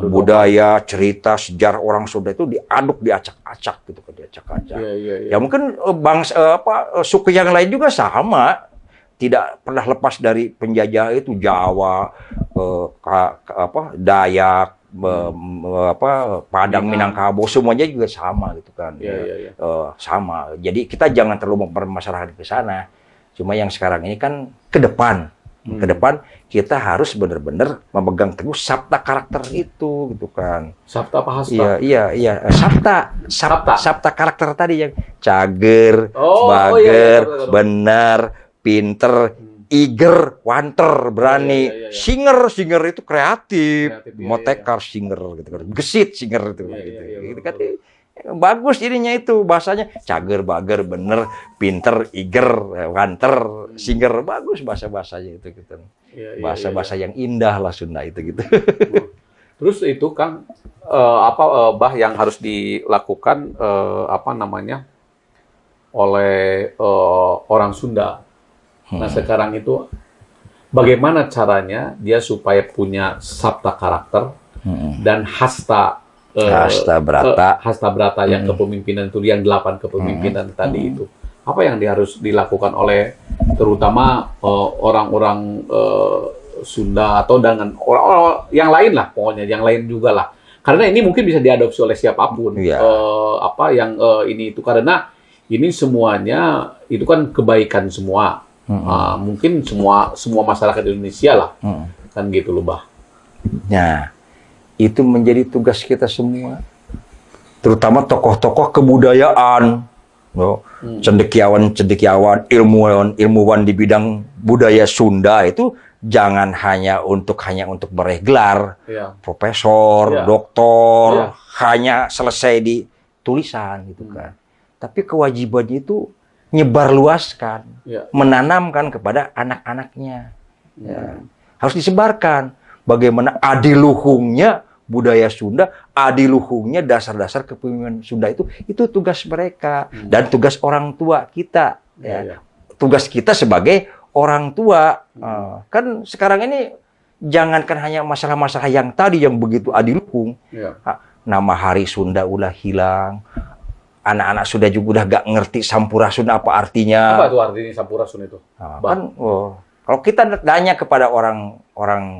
budaya, cerita, sejarah orang Sunda itu diaduk, diacak-acak gitu kan, diacak-acak. Ya mungkin suku yang lain juga sama, tidak pernah lepas dari penjajah itu Jawa, Dayak, Padang, Minangkabau, semuanya juga sama gitu kan. Sama. Jadi kita jangan terlalu mempermasalahkan ke sana. Cuma yang sekarang ini kan ke depan. Ke depan kita harus benar-benar memegang teguh sabta karakter itu gitu kan. Sabta apa hasta? Iya. Sabta karakter tadi yang cager, bager, benar, pinter, eager, wanter, berani, singer itu kreatif, motekar singer gitu kan. Gesit singer itu gitu kan. Bagus ininya itu bahasanya cager, bager, bener, pinter, eager, wanter, singer, bagus bahasa-bahasanya itu gitu. Bahasa-bahasa yang indah lah Sunda itu gitu. Terus itu Kang Bah yang harus dilakukan oleh orang Sunda. Nah, sekarang itu bagaimana caranya dia supaya punya sabta karakter dan hasta brata yang kepemimpinan itu, yang 8 kepemimpinan tadi itu. Apa yang harus dilakukan oleh terutama orang-orang Sunda atau dengan orang-orang yang lain lah, pokoknya yang lain juga lah. Karena ini mungkin bisa diadopsi oleh siapapun. Ini itu karena ini semuanya itu kan kebaikan semua. Mungkin semua masyarakat Indonesia lah, kan gitu loh, Bah. Nah, itu menjadi tugas kita semua, terutama tokoh-tokoh kebudayaan, cendekiawan, ilmuwan di bidang budaya Sunda itu jangan hanya untuk meraih gelar, profesor, doktor, hanya selesai di tulisan gitu kan. Tapi kewajibannya itu nyebarluaskan, menanamkan kepada anak-anaknya. Harus disebarkan bagaimana adiluhungnya budaya Sunda, adiluhungnya dasar-dasar kepemimpinan Sunda itu tugas mereka dan tugas orang tua kita. Tugas kita sebagai orang tua. Kan sekarang ini jangankan hanya masalah-masalah yang tadi yang begitu adiluhung. Nama hari Sunda udah hilang. Anak-anak Sunda juga udah gak ngerti Sampurasun apa artinya. Apa itu artinya Sampurasun itu? Kalau kita tanya kepada orang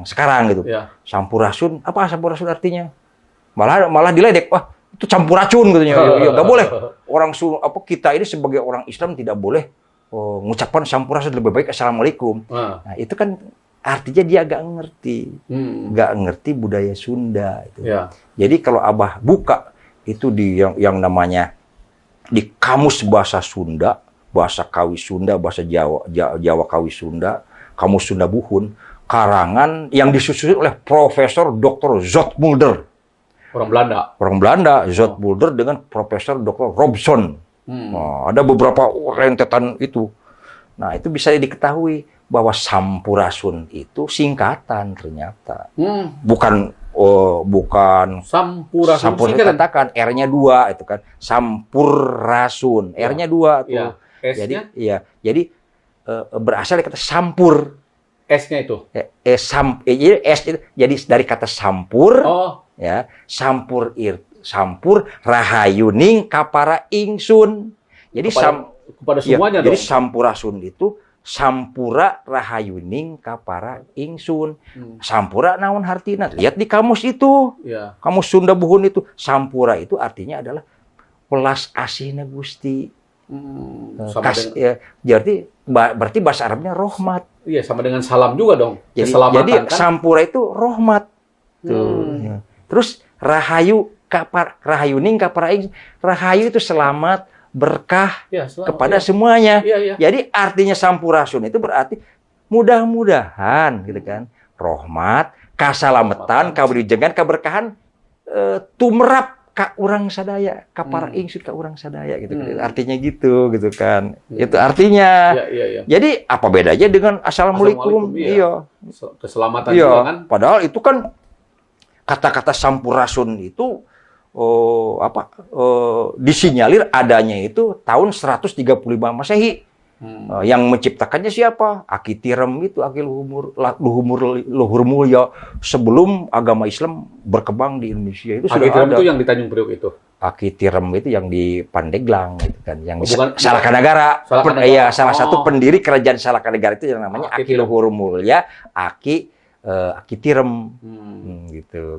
sekarang gitu, Sampurasun, apa Sampurasun artinya? Malah diledek, wah itu campur racun katanya. Gak boleh. Kita ini sebagai orang Islam tidak boleh mengucapkan Sampurasun, lebih baik Assalamualaikum. Nah itu kan artinya dia gak ngerti budaya Sunda. Itu. Jadi kalau Abah buka itu di yang namanya di Kamus Bahasa Sunda, Bahasa Kawi Sunda, Bahasa Jawa Kawi Sunda, Kamus Sunda Buhun, karangan yang disusun oleh Profesor Dr. Zoetmulder. Orang Belanda, Zoetmulder dengan Profesor Dr. Robson. Nah, ada beberapa rentetan itu. Nah, itu bisa diketahui bahwa Sampurasun itu singkatan ternyata. Bukan Sampurasun katakan R-nya 2 itu kan. Sampurasun, R-nya 2 tuh. Jadi berasal dari kata sampur. S-nya itu. S itu jadi dari kata sampur. Sampur rahayuning kapara ingsun. Jadi kepada semuanya dong. Jadi Sampurasun itu Sampura rahayuning kapara ingsun. Sampura naon hartina? Lihat di kamus itu. Kamus Sunda Buhun itu. Sampura itu artinya adalah welas asihna Gusti. Berarti bahasa Arabnya rahmat. Iya, sama dengan salam juga dong. Jadi kan? Sampura itu rahmat. Terus rahayuning kapara ingsun. Rahayu itu selamat, berkah kepada semuanya. Jadi artinya Sampurasun itu berarti mudah-mudahan gitu kan. Rahmat, kasalamatan, kawilujengan, keberkahan tumrap ka urang sadaya, ka para ingsun ka urang sadaya gitu. Artinya gitu kan. Itu artinya. Jadi apa bedanya dengan Assalamualaikum? Iya. Keselamatan juga kan. Padahal itu kan kata-kata Sampurasun itu disinyalir adanya itu tahun 135 Masehi. Yang menciptakannya siapa? Aki Tirem itu, Aki Luhur Mulya, sebelum agama Islam berkembang di Indonesia itu Aki sudah Tirem ada. itu yang di Tanjung Priok itu. Aki Tirem itu yang di Pandeglang gitu kan, yang Bukan- Salakanagara. Salakanagara. Iya, salah satu pendiri kerajaan Salakanagara itu yang namanya Aki Aki Tirem. Luhur Mulya, Aki Tirem.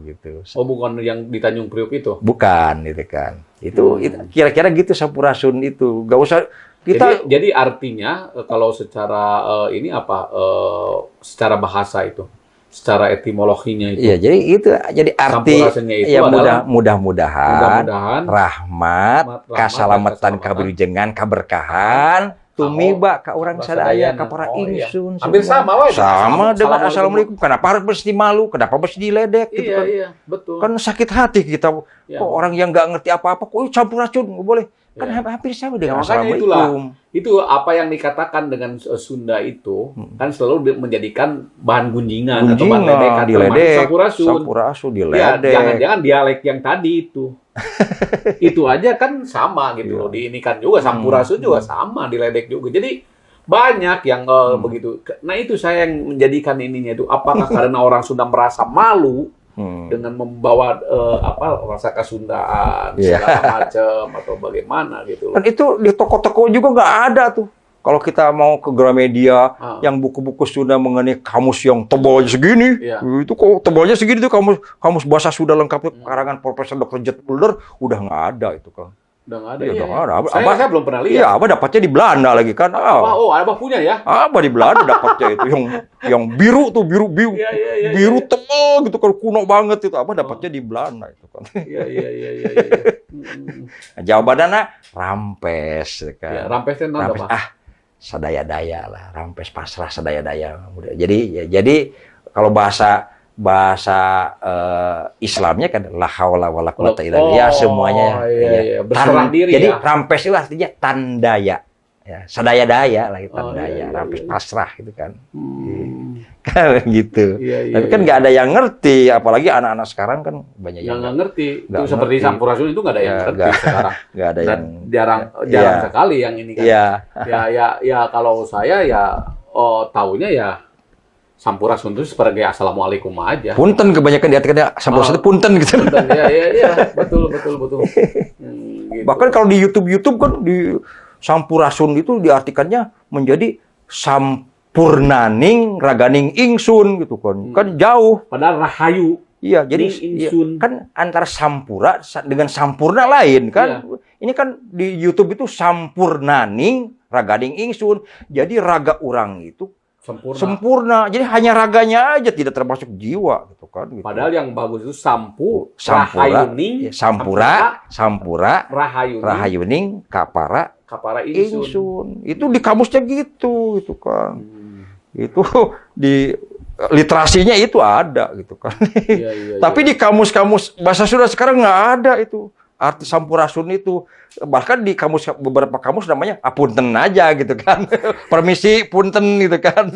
Gitu. Oh, bukan yang di Tanjung Priok itu. Bukan gitu kan. Itu kira-kira gitu Sampurasun itu. Gak usah kita Jadi artinya kalau secara ini apa? Secara bahasa itu, secara etimologinya itu. iya, jadi arti Sampurasunnya itu ya adalah mudah-mudahan mudah-mudahan rahmat, kasalamatan, kasalamatan, kaberwijengan, kaberkahan, tumiba ka urang sadaya ka para ingsun. Hampir sama wae. Sama dengan assalamualaikum. Kenapa harus mesti malu? Kenapa mesti diledek gitu kan? Iya, betul. Kan sakit hati kita. Ya. Kok orang yang nggak ngerti apa-apa kok Sampurasun nggak boleh. Kan hampir sama dengan Makanya assalamualaikum. itu apa yang dikatakan dengan Sunda itu kan selalu menjadikan bahan gunjingan atau bahan ledekan. diledek, Sampurasun Ya, diledek. jangan-jangan dialek yang tadi itu. Itu aja kan sama gitu loh. Diinikan juga Sampurasun juga sama, diledek juga. Jadi banyak yang begitu. Nah, itu saya yang menjadikan ininya itu apakah karena orang sudah merasa malu dengan membawa rasa kesundaan segala macam atau bagaimana gitu loh. Dan itu di toko-toko juga nggak ada tuh. Kalau kita mau ke Gramedia yang buku-buku Sunda mengenai kamus yang tebalnya segini, itu kok tebalnya segini tuh kamus bahasa Sunda lengkap karangan Profesor Dr. Jet Mulder udah nggak ada itu kan. Udah nggak ada. Iya, udah nggak ada. Saya belum pernah lihat. Iya, Abah dapatnya di Belanda lagi kan. Abah punya ya? Abah di Belanda dapatnya itu yang biru tuh, biru biru tebal gitu kan, kuno banget itu. Abah dapatnya di Belanda itu kan. Iya. Jawabannya rampes kan. Ya, rampesnya Rampes, apa? sadaya-daya lah, rampes pasrah sadaya-daya. Jadi kalau bahasa Islamnya kan la haula wala quwata illa billah, semuanya iya. Berserah diri jadi ya. rampes itu artinya tandaya. Ya, sadaya-daya lagi tandaya, rampes pasrah gitu kan. Kan gitu. Tapi kan nggak ada yang ngerti, apalagi anak-anak sekarang kan banyak yang nggak ngerti. nggak Itu seperti ngerti. Sampurasun itu nggak ada yang ngerti sekarang. nggak ada Dan yang jarang sekali yang ini kan. Iya. Ya kalau saya ya taunya ya Sampurasun itu sebagai assalamualaikum aja. Punten kebanyakan diartikannya Sampurasun itu punten gitu. Iya, betul. Gitu. Bahkan kalau di YouTube kan di Sampurasun itu diartikannya menjadi sampurnaning raganing ingsun gitu kan. Kan jauh. Padahal rahayu. Iya, jadi ingsun. kan antara sampura dengan sampurna lain kan. Iya. Ini kan di YouTube itu sampurnaning raganing ingsun. Jadi raga orang itu sempurna. Jadi hanya raganya aja, tidak termasuk jiwa gitu kan. Gitu. Padahal yang bagus itu sampura, rahayuning, kapara ingsun. Itu di kamusnya gitu kan. Itu di literasinya itu ada gitu kan. Iya. Tapi di kamus-kamus bahasa Sunda sekarang nggak ada itu arti Sampurasun itu. Bahkan di beberapa kamus namanya punten aja gitu kan. Permisi punten gitu kan.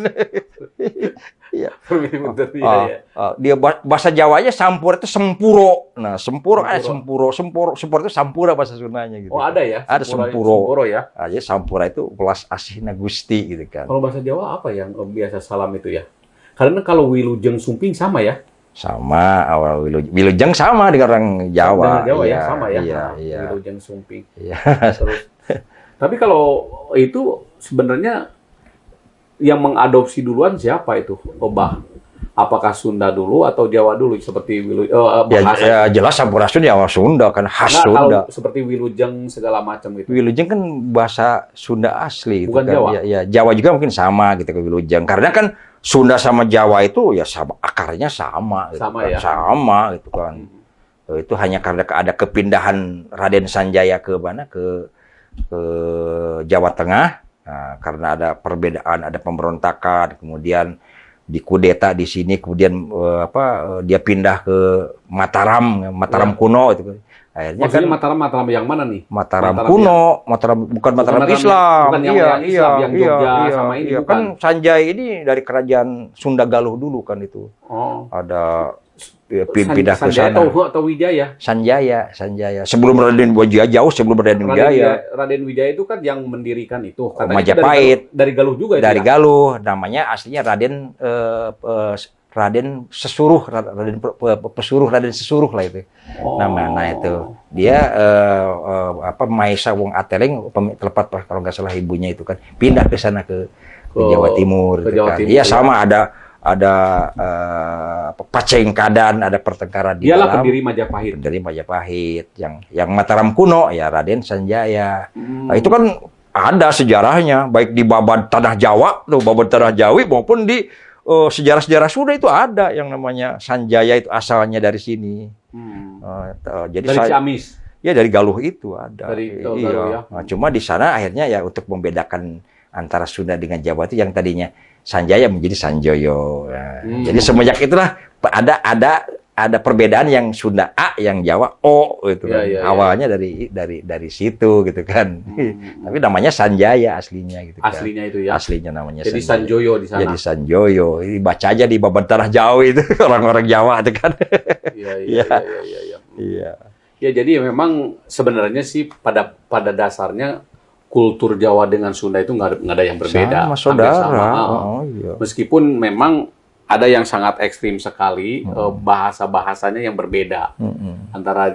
Iya. Permisi punten ya. Dia bahasa Jawanya sampur itu sempuro. Nah, sempuro itu sampura bahasa Sundanya gitu. Oh, ada ya? Ada sempuro ya. Jadi sampura itu welas asihna Gusti gitu kan. Kalau bahasa Jawa apa yang biasa salam itu ya? Karena kalau wilujeng sumping sama ya? Sama, awal wilujeng sama dengan orang Jawa. Dengan Jawa iya, ya, sama ya. Iya. Wilujeng sumping. Iya. Terus, tapi kalau itu sebenarnya yang mengadopsi duluan siapa itu? Obah. Apakah Sunda dulu atau Jawa dulu seperti bahasa? Ya, jelas Sampurasun ya Sunda kan khas Sunda. Kalau seperti wilujeng segala macam gitu. Wilujeng kan bahasa Sunda asli. Bukan kan. Jawa. Ya, Jawa juga mungkin sama gitu ke wilujeng. Karena kan Sunda sama Jawa itu ya sama, akarnya sama. Gitu sama kan. ya. Sama gitu kan. Itu hanya karena ada kepindahan Raden Sanjaya ke mana ke Jawa Tengah. Nah, karena ada perbedaan, ada pemberontakan, kemudian dikudeta di sini, kemudian dia pindah ke Mataram kuno itu. Akhirnya maksudnya Mataram yang mana nih? Mataram kuno, bukan Mataram Islam. Bukan yang Islam, yang Jogja sama ini bukan. Kan Sanjay ini dari kerajaan Sunda Galuh dulu kan itu. Oh. Ada pindah ke sana. Atau Wijaya? Sanjaya. Sebelum Raden Wijaya, jauh sebelum Raden Wijaya. Raden Wijaya itu kan yang mendirikan itu. Majapahit. Dari Galuh juga itu. Dari Galuh, namanya aslinya Raden Raden Sesuruh, Raden Sesuruh lah itu. Nah itu. Dia Maesa Wong Ateleng, tepat kalau nggak salah ibunya itu kan, pindah ke sana ke Jawa Timur. Iya sama ada Pacengkadan, ada pertengkaran di Dialah dalam. pendiri Majapahit. Yang Mataram kuno ya Raden Sanjaya. Nah, itu kan ada sejarahnya, baik di babad tanah Jawa, babad tanah Jawi maupun di sejarah-sejarah Sunda itu ada yang namanya Sanjaya, itu asalnya dari sini. Jadi dari Ciamis. Ya dari Galuh itu ada. Galuh, ya. Nah, cuma di sana akhirnya ya untuk membedakan antara Sunda dengan Jawa itu yang tadinya Sanjaya menjadi Sanjoyo. Nah, jadi semenjak itulah ada perbedaan yang Sunda A, yang Jawa O itu kan. Awalnya dari situ gitu kan. Tapi namanya Sanjaya aslinya gitu kan. Aslinya itu ya. Aslinya namanya jadi Sanjaya. Sanjoyo di sana. Jadi Sanjoyo. Ini baca aja di babad tanah Jawa itu orang-orang Jawa itu kan. Iya. Ya jadi memang sebenarnya sih pada dasarnya kultur Jawa dengan Sunda itu nggak ada yang berbeda. Sama, saudara. Iya. Meskipun memang ada yang sangat ekstrim sekali, bahasa-bahasanya yang berbeda antara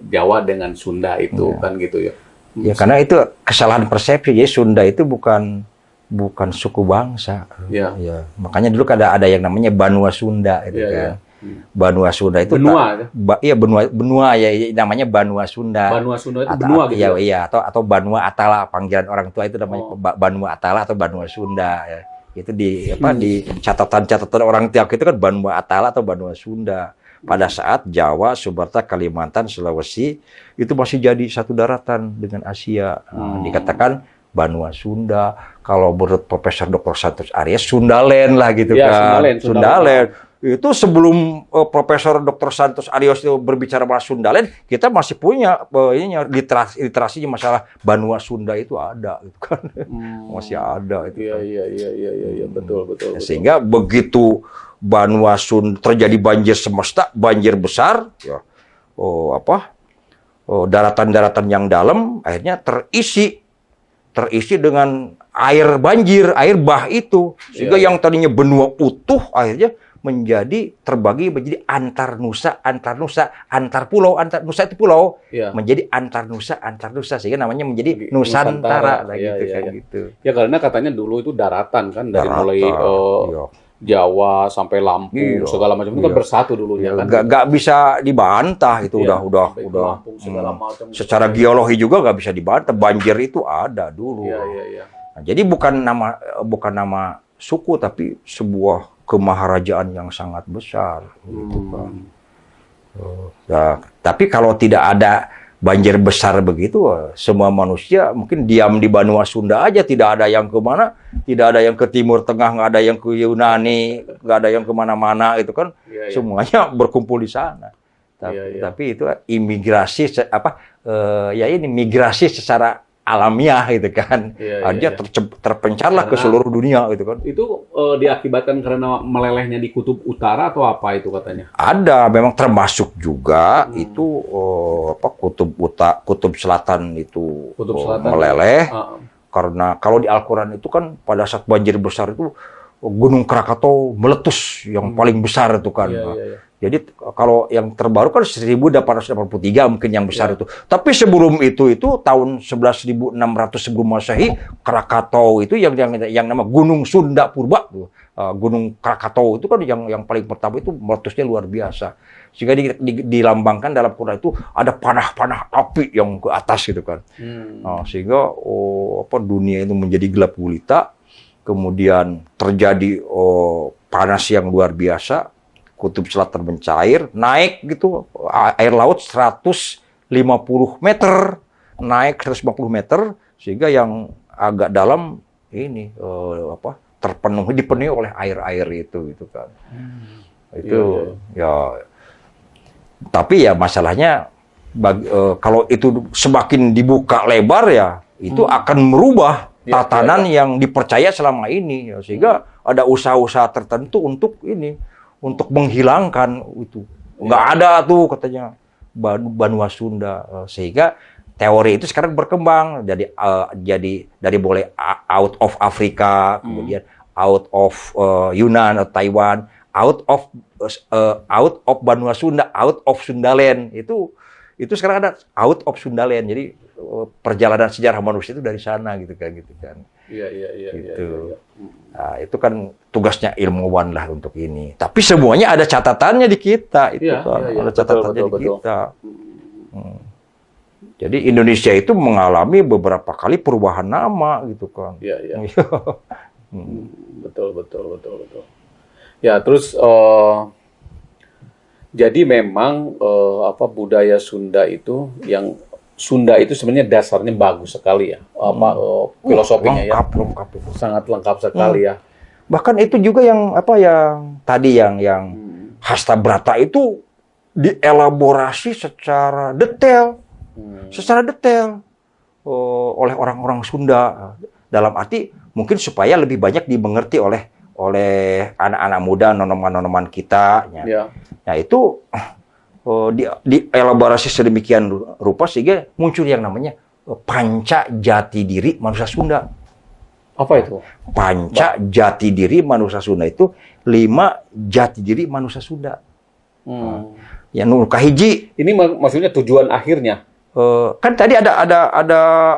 Jawa dengan Sunda itu kan gitu ya. Ya karena itu kesalahan persepsi. Jadi Sunda itu bukan suku bangsa. Ya. Makanya dulu ada yang namanya Banua Sunda itu kan. Banua Sunda itu benua ya namanya Banua Sunda. Banua Sunda itu benua gitu. Iya, atau Banua Atala, panggilan orang tua itu namanya Banua Atala atau Banua Sunda ya. Itu di catatan orang Tionghoa itu kan Banua Atala atau Banua Sunda. Pada saat Jawa, Sumatera, Kalimantan, Sulawesi itu masih jadi satu daratan dengan Asia. Dikatakan Banua Sunda. Kalau menurut Profesor Dr. Santos Arya, Sundaland lah gitu kan. Sundaland. Itu sebelum Profesor Dr. Santos Arios itu berbicara bahasa Sundaland, kita masih punya literasinya masalah Banua Sunda itu ada, gitu kan. Masih ada itu. Iya, betul. Sehingga begitu Banua Sunda terjadi banjir semesta, banjir besar, ya, daratan-daratan yang dalam akhirnya terisi dengan air banjir, air bah itu, sehingga yang tadinya benua utuh akhirnya terbagi menjadi antar nusa, antar pulau, nusa itu pulau, menjadi antar nusa, sehingga namanya menjadi Nusantara gitu. Ya karena katanya dulu itu daratan kan, dari mulai Jawa sampai Lampung segala macam itu kan bersatu dulunya kan. Gak bisa dibantah itu udah Lampung, segala macam. Secara geologi juga gak bisa dibantah, banjir itu ada dulu. Nah, jadi bukan nama suku tapi sebuah kemaharajaan yang sangat besar gitu kan. Tapi kalau tidak ada banjir besar begitu, semua manusia mungkin diam di Banua Sunda aja, tidak ada yang kemana, tidak ada yang ke Timur Tengah, nggak ada yang ke Yunani, nggak ada yang kemana-mana itu kan, semuanya berkumpul di sana. Tapi itu imigrasi migrasi secara alamiah gitu kan. Dia terpencarlah ke seluruh dunia gitu kan. Itu diakibatkan karena melelehnya di kutub utara atau apa itu katanya? Ada, memang termasuk juga itu kutub selatan itu meleleh. Karena kalau di Al-Qur'an itu kan pada saat banjir besar itu Gunung Krakatau meletus yang paling besar itu kan. Jadi kalau yang terbaru kan 1883 mungkin yang besar itu. Tapi sebelum itu tahun 11.600 sebelum Masehi, Krakatau itu yang nama Gunung Sunda Purba tuh. Gunung Krakatau itu kan yang paling pertama itu meletusnya luar biasa. Sehingga dilambangkan dalam Quran itu ada panah-panah api yang ke atas gitu kan. Sehingga dunia itu menjadi gelap gulita. Kemudian terjadi panas yang luar biasa. Kutub selatan mencair, naik gitu, air laut 150 meter, naik 150 meter, sehingga yang agak dalam ini dipenuhi oleh air itu gitu kan. Tapi ya masalahnya kalau itu semakin dibuka lebar ya, itu akan merubah tatanan yang dipercaya selama ini, sehingga ada usaha-usaha tertentu untuk untuk menghilangkan itu. Nggak ada tuh katanya Banua Sunda. Sehingga teori itu sekarang berkembang jadi dari boleh out of Afrika, kemudian out of Yunan atau Taiwan, out of Banua Sunda, out of Sundaland. Itu sekarang ada out of Sundaland. Jadi perjalanan sejarah manusia itu dari sana gitu kan. Iya. Gitu. Nah, itu kan tugasnya ilmuwan lah untuk ini. Tapi semuanya ada catatannya di kita itu kan. Ada catatannya di kita. Jadi Indonesia itu mengalami beberapa kali perubahan nama gitu kan. Iya. Betul. Ya, terus jadi memang budaya Sunda itu sebenarnya dasarnya bagus sekali ya. Filosofinya lengkap. Sangat lengkap sekali ya. Bahkan itu juga yang tadi yang Hastabrata itu dielaborasi secara detail. Oleh orang-orang Sunda, dalam arti mungkin supaya lebih banyak dimengerti oleh anak-anak muda, nonoman-nonoman kita. Ya. Nah itu dielaborasi sedemikian rupa sehingga muncul yang namanya panca jati diri manusia Sunda. Apa itu? Panca jati diri manusia Sunda itu 5 jati diri manusia Sunda. Yang kahiji. Ini maksudnya tujuan akhirnya. Kan tadi ada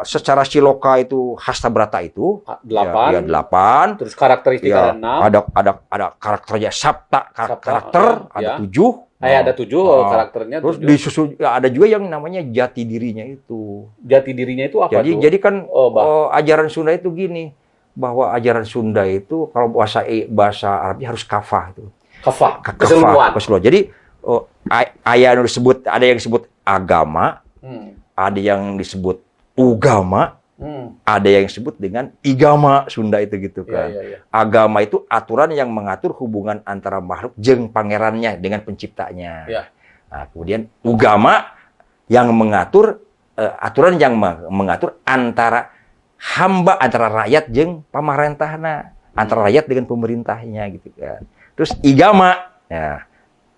secara siloka itu Hastabrata itu 8. 8. Terus karakteristik ada 6. Ada karakternya Sabta karakter ada 7. Ada 7 karakternya. Terus disusul ada juga yang namanya jati dirinya itu. Jati dirinya itu apa? Jadi kan ajaran Sunda itu gini, bahwa ajaran Sunda itu kalau bahasa Arabnya harus kafah itu. Kafah. Keseluruhan. Jadi ada yang disebut agama, ada yang disebut ugama, ada yang disebut dengan igama Sunda itu gitu kan. Ya. Agama itu aturan yang mengatur hubungan antara makhluk jeung pangerannya dengan penciptanya. Ya. Nah, kemudian ugama yang mengatur aturan yang mengatur antara hamba, antara rakyat jeung pamarentahna, antara rakyat dengan pemerintahnya gitu kan. Terus igama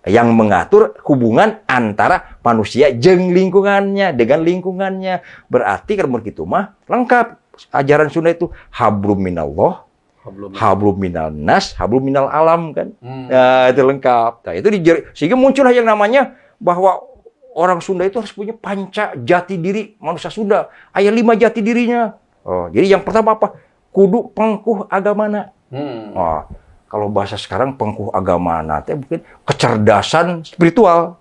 yang mengatur hubungan antara manusia jeung lingkungannya dengan lingkungannya. Berarti kalau begitu mah lengkap ajaran Sunda itu hablum minallah, hablum minal nas, hablum minal alam kan. Nah, itu lengkap. Nah, itu sehingga muncullah yang namanya bahwa orang Sunda itu harus punya panca jati diri manusia Sunda. Aya 5 jati dirinya. Jadi yang pertama apa? Kudu pengkuh agamana. Kalau bahasa sekarang pengkuh agama nanti mungkin kecerdasan spiritual.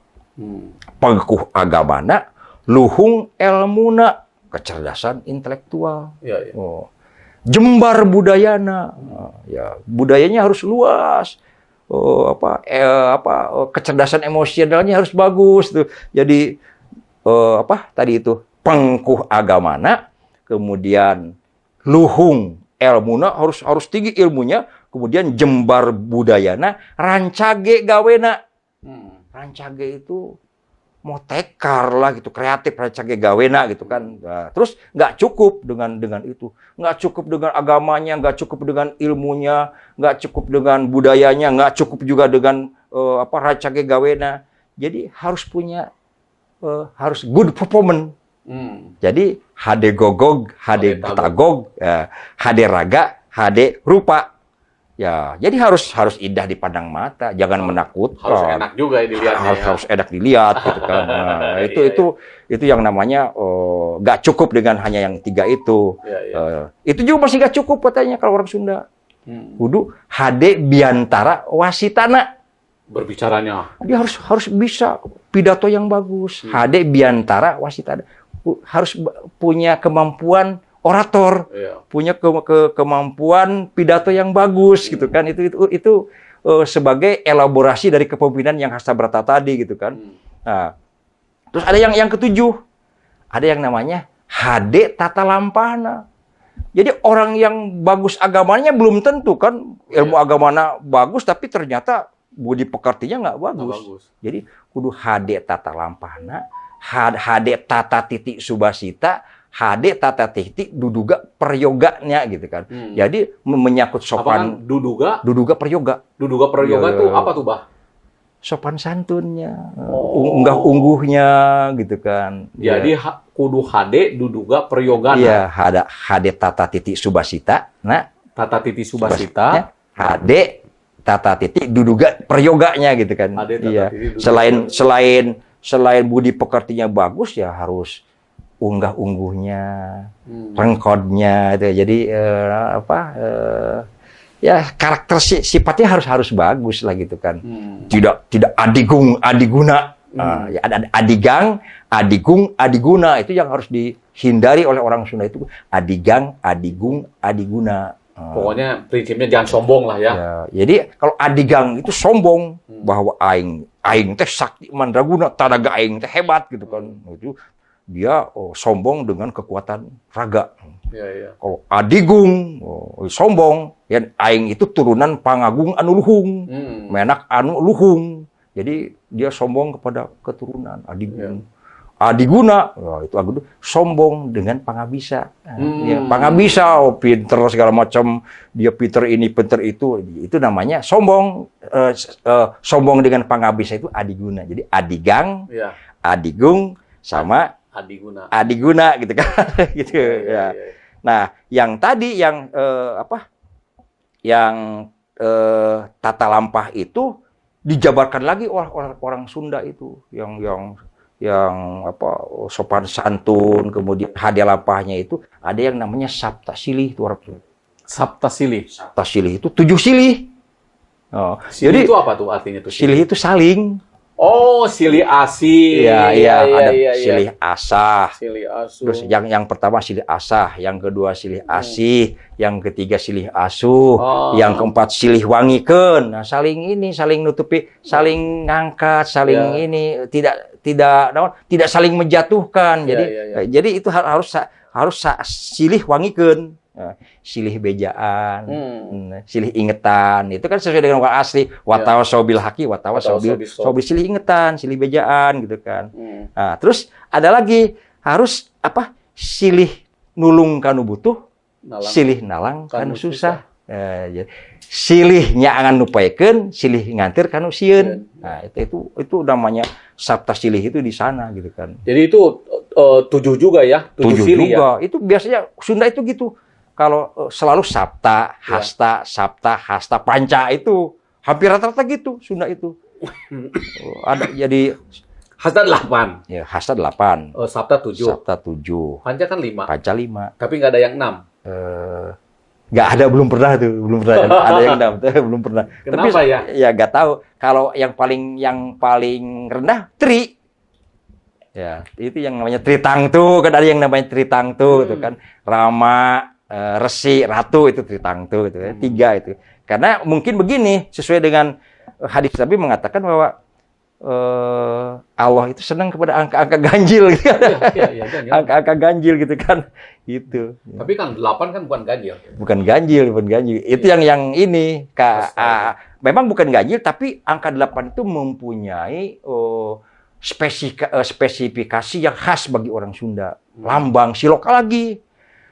Pengkuh agamana, luhung ilmuna, kecerdasan intelektual. Ya. Jembar budayana, budayanya harus luas. Kecerdasan emosionalnya harus bagus tuh. Jadi tadi itu pengkuh agamana, kemudian luhung ilmuna harus tinggi ilmunya. Kemudian jembar budayana, rancage gawena. Rancage itu mau tekar lah gitu, kreatif rancage gawena gitu kan. Nah, terus nggak cukup dengan itu, nggak cukup dengan agamanya, nggak cukup dengan ilmunya, nggak cukup dengan budayanya, nggak cukup juga dengan rancage gawena. Jadi harus punya harus good performance. Jadi hade gogog, hade tagog, hade raga, hade rupa. Ya, jadi harus indah dipandang mata, jangan menakutkan. Harus enak juga dilihatnya. Harus enak dilihat gitu kan. Nah, itu yang namanya nggak cukup dengan hanya yang 3 itu. Itu juga masih nggak cukup katanya kalau orang Sunda. Kudu hade biantara wasitana. Berbicaranya. Dia harus bisa pidato yang bagus. Hade biantara wasitana. Harus punya kemampuan orator, punya kemampuan pidato yang bagus gitu kan. Itu sebagai elaborasi dari kepemimpinan yang Hastabrata tadi gitu kan. Nah, terus ada yang ketujuh, ada yang namanya hade tata lampahna. Jadi orang yang bagus agamanya belum tentu kan ilmu agamanya bagus tapi ternyata budi pekertinya nggak bagus. Jadi kudu hade tata lampahna, hade tata titik subasita, HD tata titik duduga peryoganya gitu kan. Jadi menyangkut sopan Duduga? Duduga peryoga. Duduga peryoga tuh apa tuh, Bah? Sopan santunnya, unggah-ungguhnya gitu kan. Jadi kudu HD duduga peryoga. Iya, HD tata titik subasita. Nah, tata titik subasita. HD tata titik duduga peryoganya gitu kan. Iya. Selain budi pekertinya bagus ya harus unggah-ungguhnya, rengkodnya itu. Jadi ya karakter sifatnya harus bagus lah gitu kan. Tidak adiguna. Ya ada adigang, adigung, adiguna itu yang harus dihindari oleh orang Sunda itu adigang, adigung, adiguna. Pokoknya prinsipnya jangan sombong lah ya. Jadi kalau adigang itu sombong bahwa aing teh sakti mandraguna, tanaga aing teh hebat gitu kan. Itu dia sombong dengan kekuatan raga. Kalau adigung sombong, ya aing itu turunan pangagung anu luhung, menak anu luhung. Jadi dia sombong kepada keturunan adigung. Adiguna, itu agung sombong dengan pangabisa. Ya, pangabisa, pinter segala macam, dia pinter ini, pinter itu namanya sombong. Sombong dengan pangabisa itu adiguna. Jadi adigang, adigung, sama adiguna gitu kan. Gitu ya. Nah, yang tadi yang tata lampah itu dijabarkan lagi oleh orang Sunda itu yang sopan santun, kemudian hadiah lampahnya itu ada yang namanya sabta silih itu orang. Sabta silih. Sabta silih itu 7 silih. Silih itu apa tuh artinya tuh? Silih itu saling. Oh, silih asih. Iya, ada silih asah. Silih asuh. Terus yang pertama silih asah, yang kedua silih asih, yang ketiga silih asuh, yang keempat silih wangikeun. Nah, saling nutupi, saling ngangkat, saling ini tidak saling menjatuhkan. Jadi itu harus silih wangikeun. Silih bejaan, silih ingetan, itu kan sesuai dengan orang asli. Watawa sobil haki, watawa sobil silih ingetan, silih bejaan gitu kan. Nah, terus ada lagi harus silih nulung kanu butuh, silih nalang kanu susah. Silihnya angan nupaikeun, silih ngantir kanu sieun. Nah, itu namanya sabta silih itu di sana gitu kan. Jadi itu 7 juga ya, 7 silih juga. Ya? Itu biasanya Sunda itu gitu. Kalau selalu sabta, hasta, panca itu hampir rata-rata gitu Sunda itu. Ada jadi hasta 8. Ya, hasta 8. Sabta 7. Sabta 7. Panca kan 5. Panca 5. Tapi nggak ada yang 6. Nggak ada, belum pernah. Ada yang 6, belum pernah. Kenapa tapi, ya? Ya nggak tahu. Kalau yang paling rendah tri. Ya, itu yang namanya tritangtu, kan ada yang namanya tritangtu itu kan. Rama, Resi, Ratu itu tritangtu itu ya. 3 itu. Karena mungkin begini, sesuai dengan hadis Nabi mengatakan bahwa Allah itu senang kepada angka-angka ganjil gitu. Angka-angka ganjil gitu kan. Gitu. Tapi kan 8 kan bukan ganjil. Bukan ganjil. Itu yang ini memang bukan ganjil, tapi angka 8 itu mempunyai spesifikasi yang khas bagi orang Sunda. Lambang siloka lagi.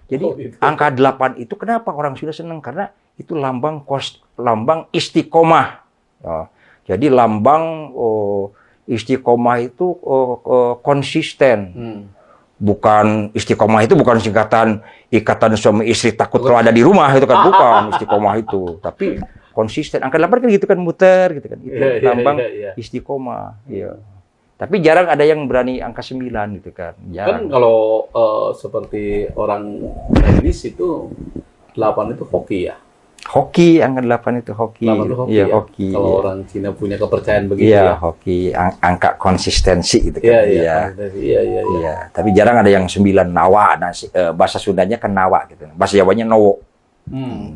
Jadi angka 8 itu kenapa orang Sunda senang? Karena itu lambang istiqomah. Jadi lambang istiqomah itu konsisten. Bukan istiqomah itu bukan singkatan ikatan suami istri takut kalau ada di rumah itu kan bukan istiqomah itu. Tapi konsisten. Angka 8 kan gitu kan muter gitu kan. Itu lambang istiqomah. Iya. Tapi jarang ada yang berani angka 9 gitu kan. Jarang. Kan kalau seperti orang Chinese itu 8 itu hoki ya? Hoki, angka 8 itu hoki. 8 itu hoki ya, ya? Hoki. Kalau orang Cina punya kepercayaan begitu ya? Ya? Hoki. Angka konsistensi gitu kan. Iya. Tapi jarang ada yang 9 nawa. Nah, bahasa Sundanya kan nawa gitu. Bahasa Jawanya nowo.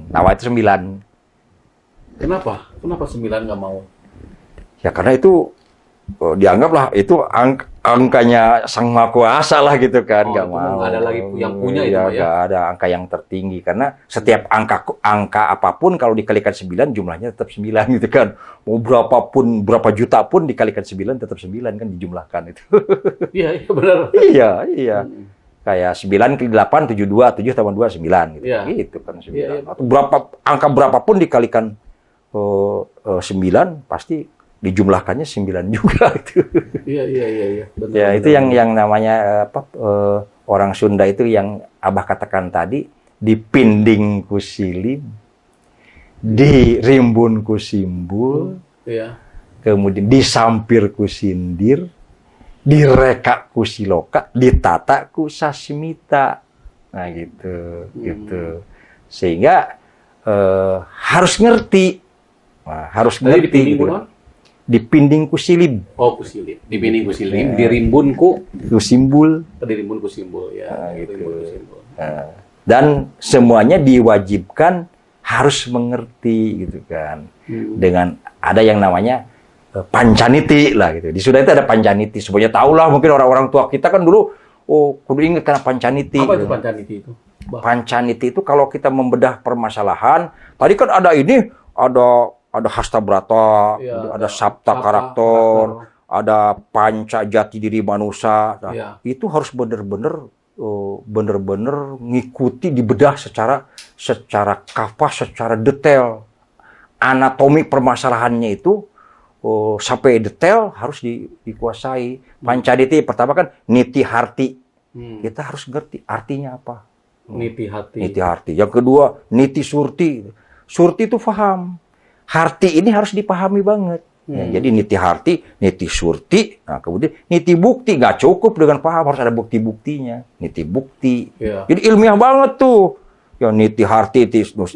Nawa itu 9. Kenapa 9 nggak mau? Ya karena itu dianggaplah itu angkanya Sang Maha Kuasa lah gitu kan, nggak mau. Nggak ada lagi yang punya itu ya? Nggak ada angka yang tertinggi karena setiap angka apapun kalau dikalikan 9 jumlahnya tetap 9 gitu kan. Mau berapa juta pun dikalikan 9 tetap 9 kan dijumlahkan itu. Iya benar. Iya. Kayak 9 kali 8, 72, 7 tambah 2, 9 gitu. Iya. Gitu kan 9. Iya, iya. Atau angka berapapun dikalikan 9 pasti dijumlahkannya 9 juga itu. Iya. Benar, Ya, benar, itu yang namanya orang Sunda itu yang Abah katakan tadi, dipinding ku silim, dirimbun ku simbul, Iya. kemudian disampir ku sindir, direka ku siloka, ditata ku sasmita. Nah gitu, gitu. Sehingga harus ngerti, harus Tadi ngerti dipinding gitu. ku naon? Dipinding ku silim, Oh, ku silim. Dipinding ku silim, dirimbun ku simbul. dirimbun ku simbol ya. Gitu. Dirimbun ku simbol. Dan semuanya diwajibkan harus mengerti gitu kan. Dengan ada yang namanya pancaniti lah gitu. Di Sunda itu ada pancaniti. Semuanya tahu lah, mungkin orang-orang tua kita kan dulu kudu ingat karena pancaniti. Apa gitu. itu pancaniti itu? Pancaniti itu kalau kita membedah permasalahan, tadi kan ada ini, ada hasta brata, Ya, ada sabta karakter, ada panca jati diri manusia. Nah, ya. itu harus benar-benar ngikuti dibedah secara kafah, secara detail. Anatomi permasalahannya itu sampai detail harus dikuasai. Pancaniti pertama kan niti harti. Kita harus ngerti artinya apa. Niti hati. Niti harti. Yang kedua niti surti. Surti itu paham. Harti ini harus dipahami banget. Ya, jadi niti harti, niti surti, nah kemudian niti bukti. Nggak cukup dengan paham, harus ada bukti-buktinya. Niti bukti. Ya. Jadi ilmiah banget tuh. Ya, niti harti,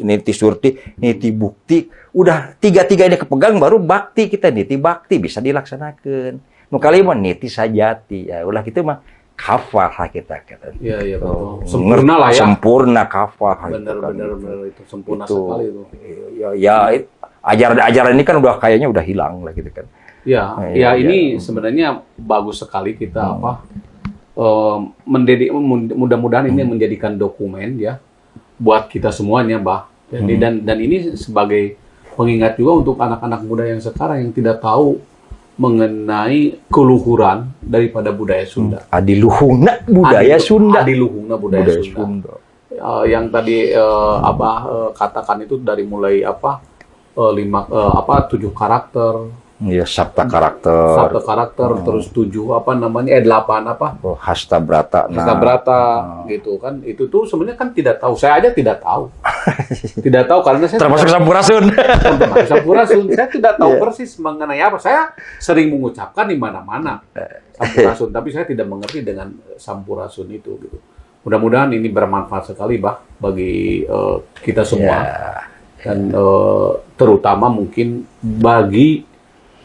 niti surti, niti bukti. Udah tiga-tiga ini kepegang, baru bakti kita. Niti bakti bisa dilaksanakan. Nu kali mah niti sajati. Ya ulah kita mah kafah lah kita. Iya, betul. Sempurna lah ya. Sempurna kafah. Benar itu sempurna Itu. sekali itu. Ajaran ini kan udah kayaknya udah hilang lah gitu kan. Ya, ini sebenarnya bagus sekali kita mudah-mudahan ini menjadikan dokumen ya buat kita semuanya, Bah. Jadi dan ini sebagai pengingat juga untuk anak-anak muda yang sekarang yang tidak tahu mengenai keluhuran daripada budaya Sunda. Adiluhungna budaya Sunda. Adiluhungna budaya Sunda. Yang tadi Abah katakan itu dari mulai 7 karakter. Iya, sabta karakter. Terus 8 hasta brata. Hasta brata gitu kan. Itu tuh sebenarnya kan tidak tahu. Saya aja tidak tahu. Tidak tahu karena saya termasuk Sampurasun. Sampurasun. Saya tidak tahu persis mengenai apa. Saya sering mengucapkan di mana-mana Sampurasun, tapi saya tidak mengerti dengan Sampurasun itu gitu. Mudah-mudahan ini bermanfaat sekali, Bah, bagi kita semua. Dan terutama mungkin bagi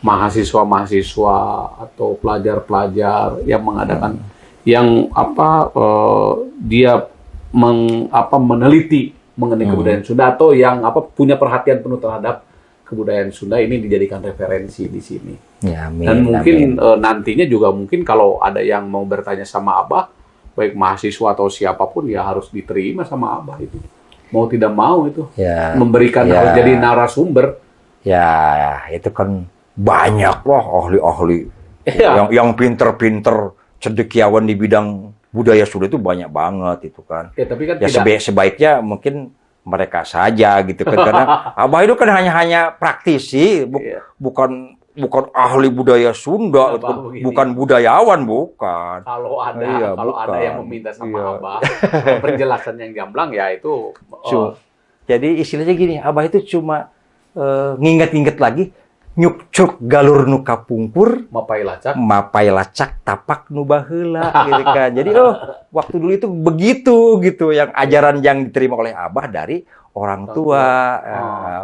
mahasiswa-mahasiswa atau pelajar-pelajar yang mengadakan dia meneliti mengenai kebudayaan Sunda atau yang punya perhatian penuh terhadap kebudayaan Sunda, ini dijadikan referensi di sini. Ya, amin, dan mungkin nantinya juga mungkin kalau ada yang mau bertanya sama Abah, baik mahasiswa atau siapapun, ya harus diterima sama Abah itu. Mau tidak mau itu memberikan harus jadi narasumber. Ya, itu kan banyak loh ahli-ahli yang pinter-pinter cendekiawan di bidang budaya Sunda itu banyak banget itu kan. Ya, tapi kan sebaiknya mungkin mereka saja gitu kan, karena Abah itu kan hanya praktisi, bukan ahli budaya Sunda, bukan budayawan, bukan. Kalau ada yang meminta sama Abah penjelasan yang gamblang, ya itu. Jadi istilahnya gini, Abah itu cuma nginget-nginget lagi, nyuk-cuk galur nu kapungkur, mapai lacak tapak nu baheula gitu kan. Jadi waktu dulu itu begitu gitu, yang ajaran yang diterima oleh Abah dari orang tua.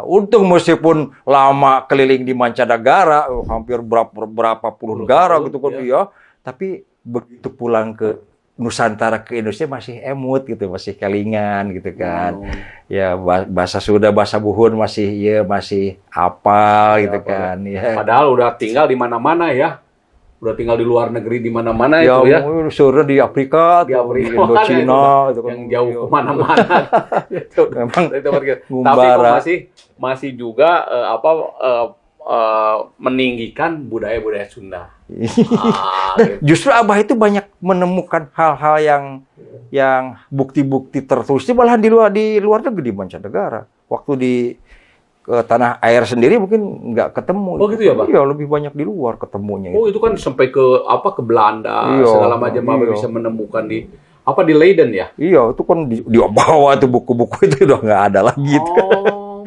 Untung meskipun lama keliling di mancanegara, hampir berapa puluh negara gitu kan ya, tapi begitu pulang ke Nusantara, ke Indonesia masih emut gitu, masih kelingan gitu kan. Ya bahasa Sunda, bahasa Buhun masih hafal gitu kan. Ya. Padahal udah tinggal di mana-mana ya. Udah tinggal di luar negeri di mana-mana itu ya. Sudah di Afrika, di Indochina itu yang jauh kemana-mana. Memang tapi masih juga meninggikan budaya-budaya Sunda. Justru Abah itu banyak menemukan hal-hal yang yang bukti-bukti tertulisnya malahan di luar negeri, di mancanegara. Waktu di tanah air sendiri mungkin nggak ketemu. Oh gitu ya, Pak? Iya, lebih banyak di luar ketemunya. Oh, itu kan sampai ke Belanda, Iya, segala macam iya. bisa menemukan di Leiden ya? Iya, itu kan di bawah tuh buku-buku itu udah nggak ada lagi. Oh,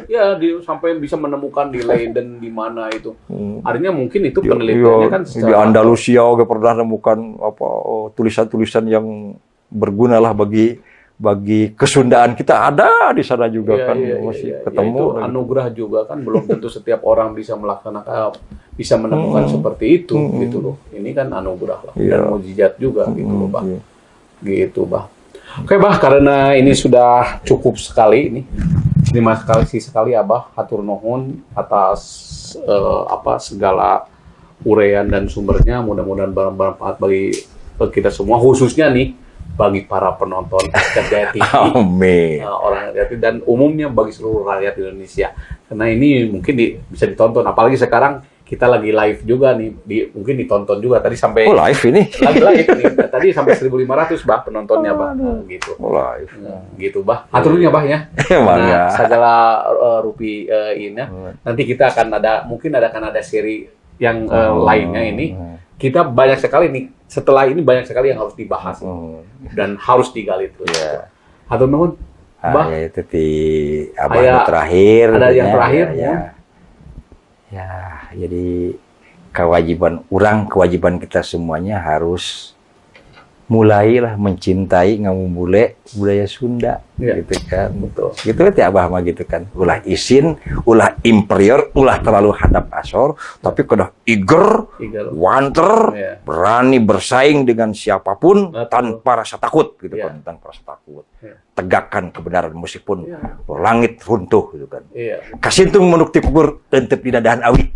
ya sampai bisa menemukan di Leiden di mana itu. Artinya mungkin itu penelitiannya kan Di Andalusia juga pernah nemukan tulisan-tulisan yang berguna lah bagi kesundaan kita, ada di sana juga kan masih ketemu. Ya, itu anugerah juga kan, belum tentu setiap orang bisa bisa menemukan seperti itu gitu loh. Ini kan anugerah lah dan mukjizat juga gitu loh, Bah. Gitu, Bah. Oke, Bah, karena ini sudah cukup sekali ini. Terima kasih sekali Abah, hatur nuhun atas segala uraian dan sumbernya. Mudah-mudahan bermanfaat bagi kita semua, khususnya nih bagi para penonton Asgar Jaya TV, Amin. orang Jaya TV, dan umumnya bagi seluruh rakyat Indonesia. Karena ini mungkin bisa ditonton, apalagi sekarang kita lagi live juga nih, mungkin ditonton juga. Tadi sampai live ini. Lagi live nih. Tadi sampai 1.500 Bah penontonnya, Bah. Gitu. Live. Gitu, Bah. Aturnya, Bah ya. Bangga. Segala rupi ini. Nanti kita akan akan ada seri yang lainnya ini. Kita banyak sekali nih. Setelah ini banyak sekali yang harus dibahas dan harus digali terus. Yeah. Hatur nuhun, Bah. Ya itu di Abah terakhir. Ada yang terakhir. Ya, jadi kewajiban kita semuanya harus mulailah mencintai ngamumbule budaya Sunda, gitu kan. Betul. Gitu ya Abah mah gitu kan. Ulah isin, ulah imperior, ulah terlalu hadap asor, tapi kedah iger, wanter, berani bersaing dengan siapapun tanpa rasa takut, gitu kan, tanpa rasa takut. Tegakkan kebenaran meskipun langit runtuh, gitu kan. Kasintung menukti kubur tentep di dadahan awi.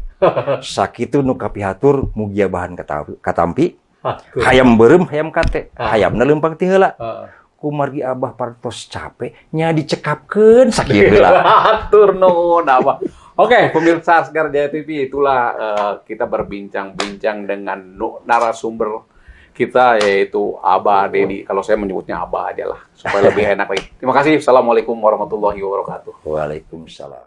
Sakitu nu kapihatur mugia bahan katampi. Hayam berem, hayam kate, hayam lempang ti heula. Kumargi Abah partos capek, nya dicekapkeun sakit heula. Hatur nuhun, Abah. Oke, pemirsa Asgar Jaya TV, itulah kita berbincang-bincang dengan narasumber kita, yaitu Abah Dedi. Kalau saya menyebutnya Abah aja lah, supaya lebih enak lagi. Terima kasih. Assalamualaikum warahmatullahi wabarakatuh. Waalaikumsalam.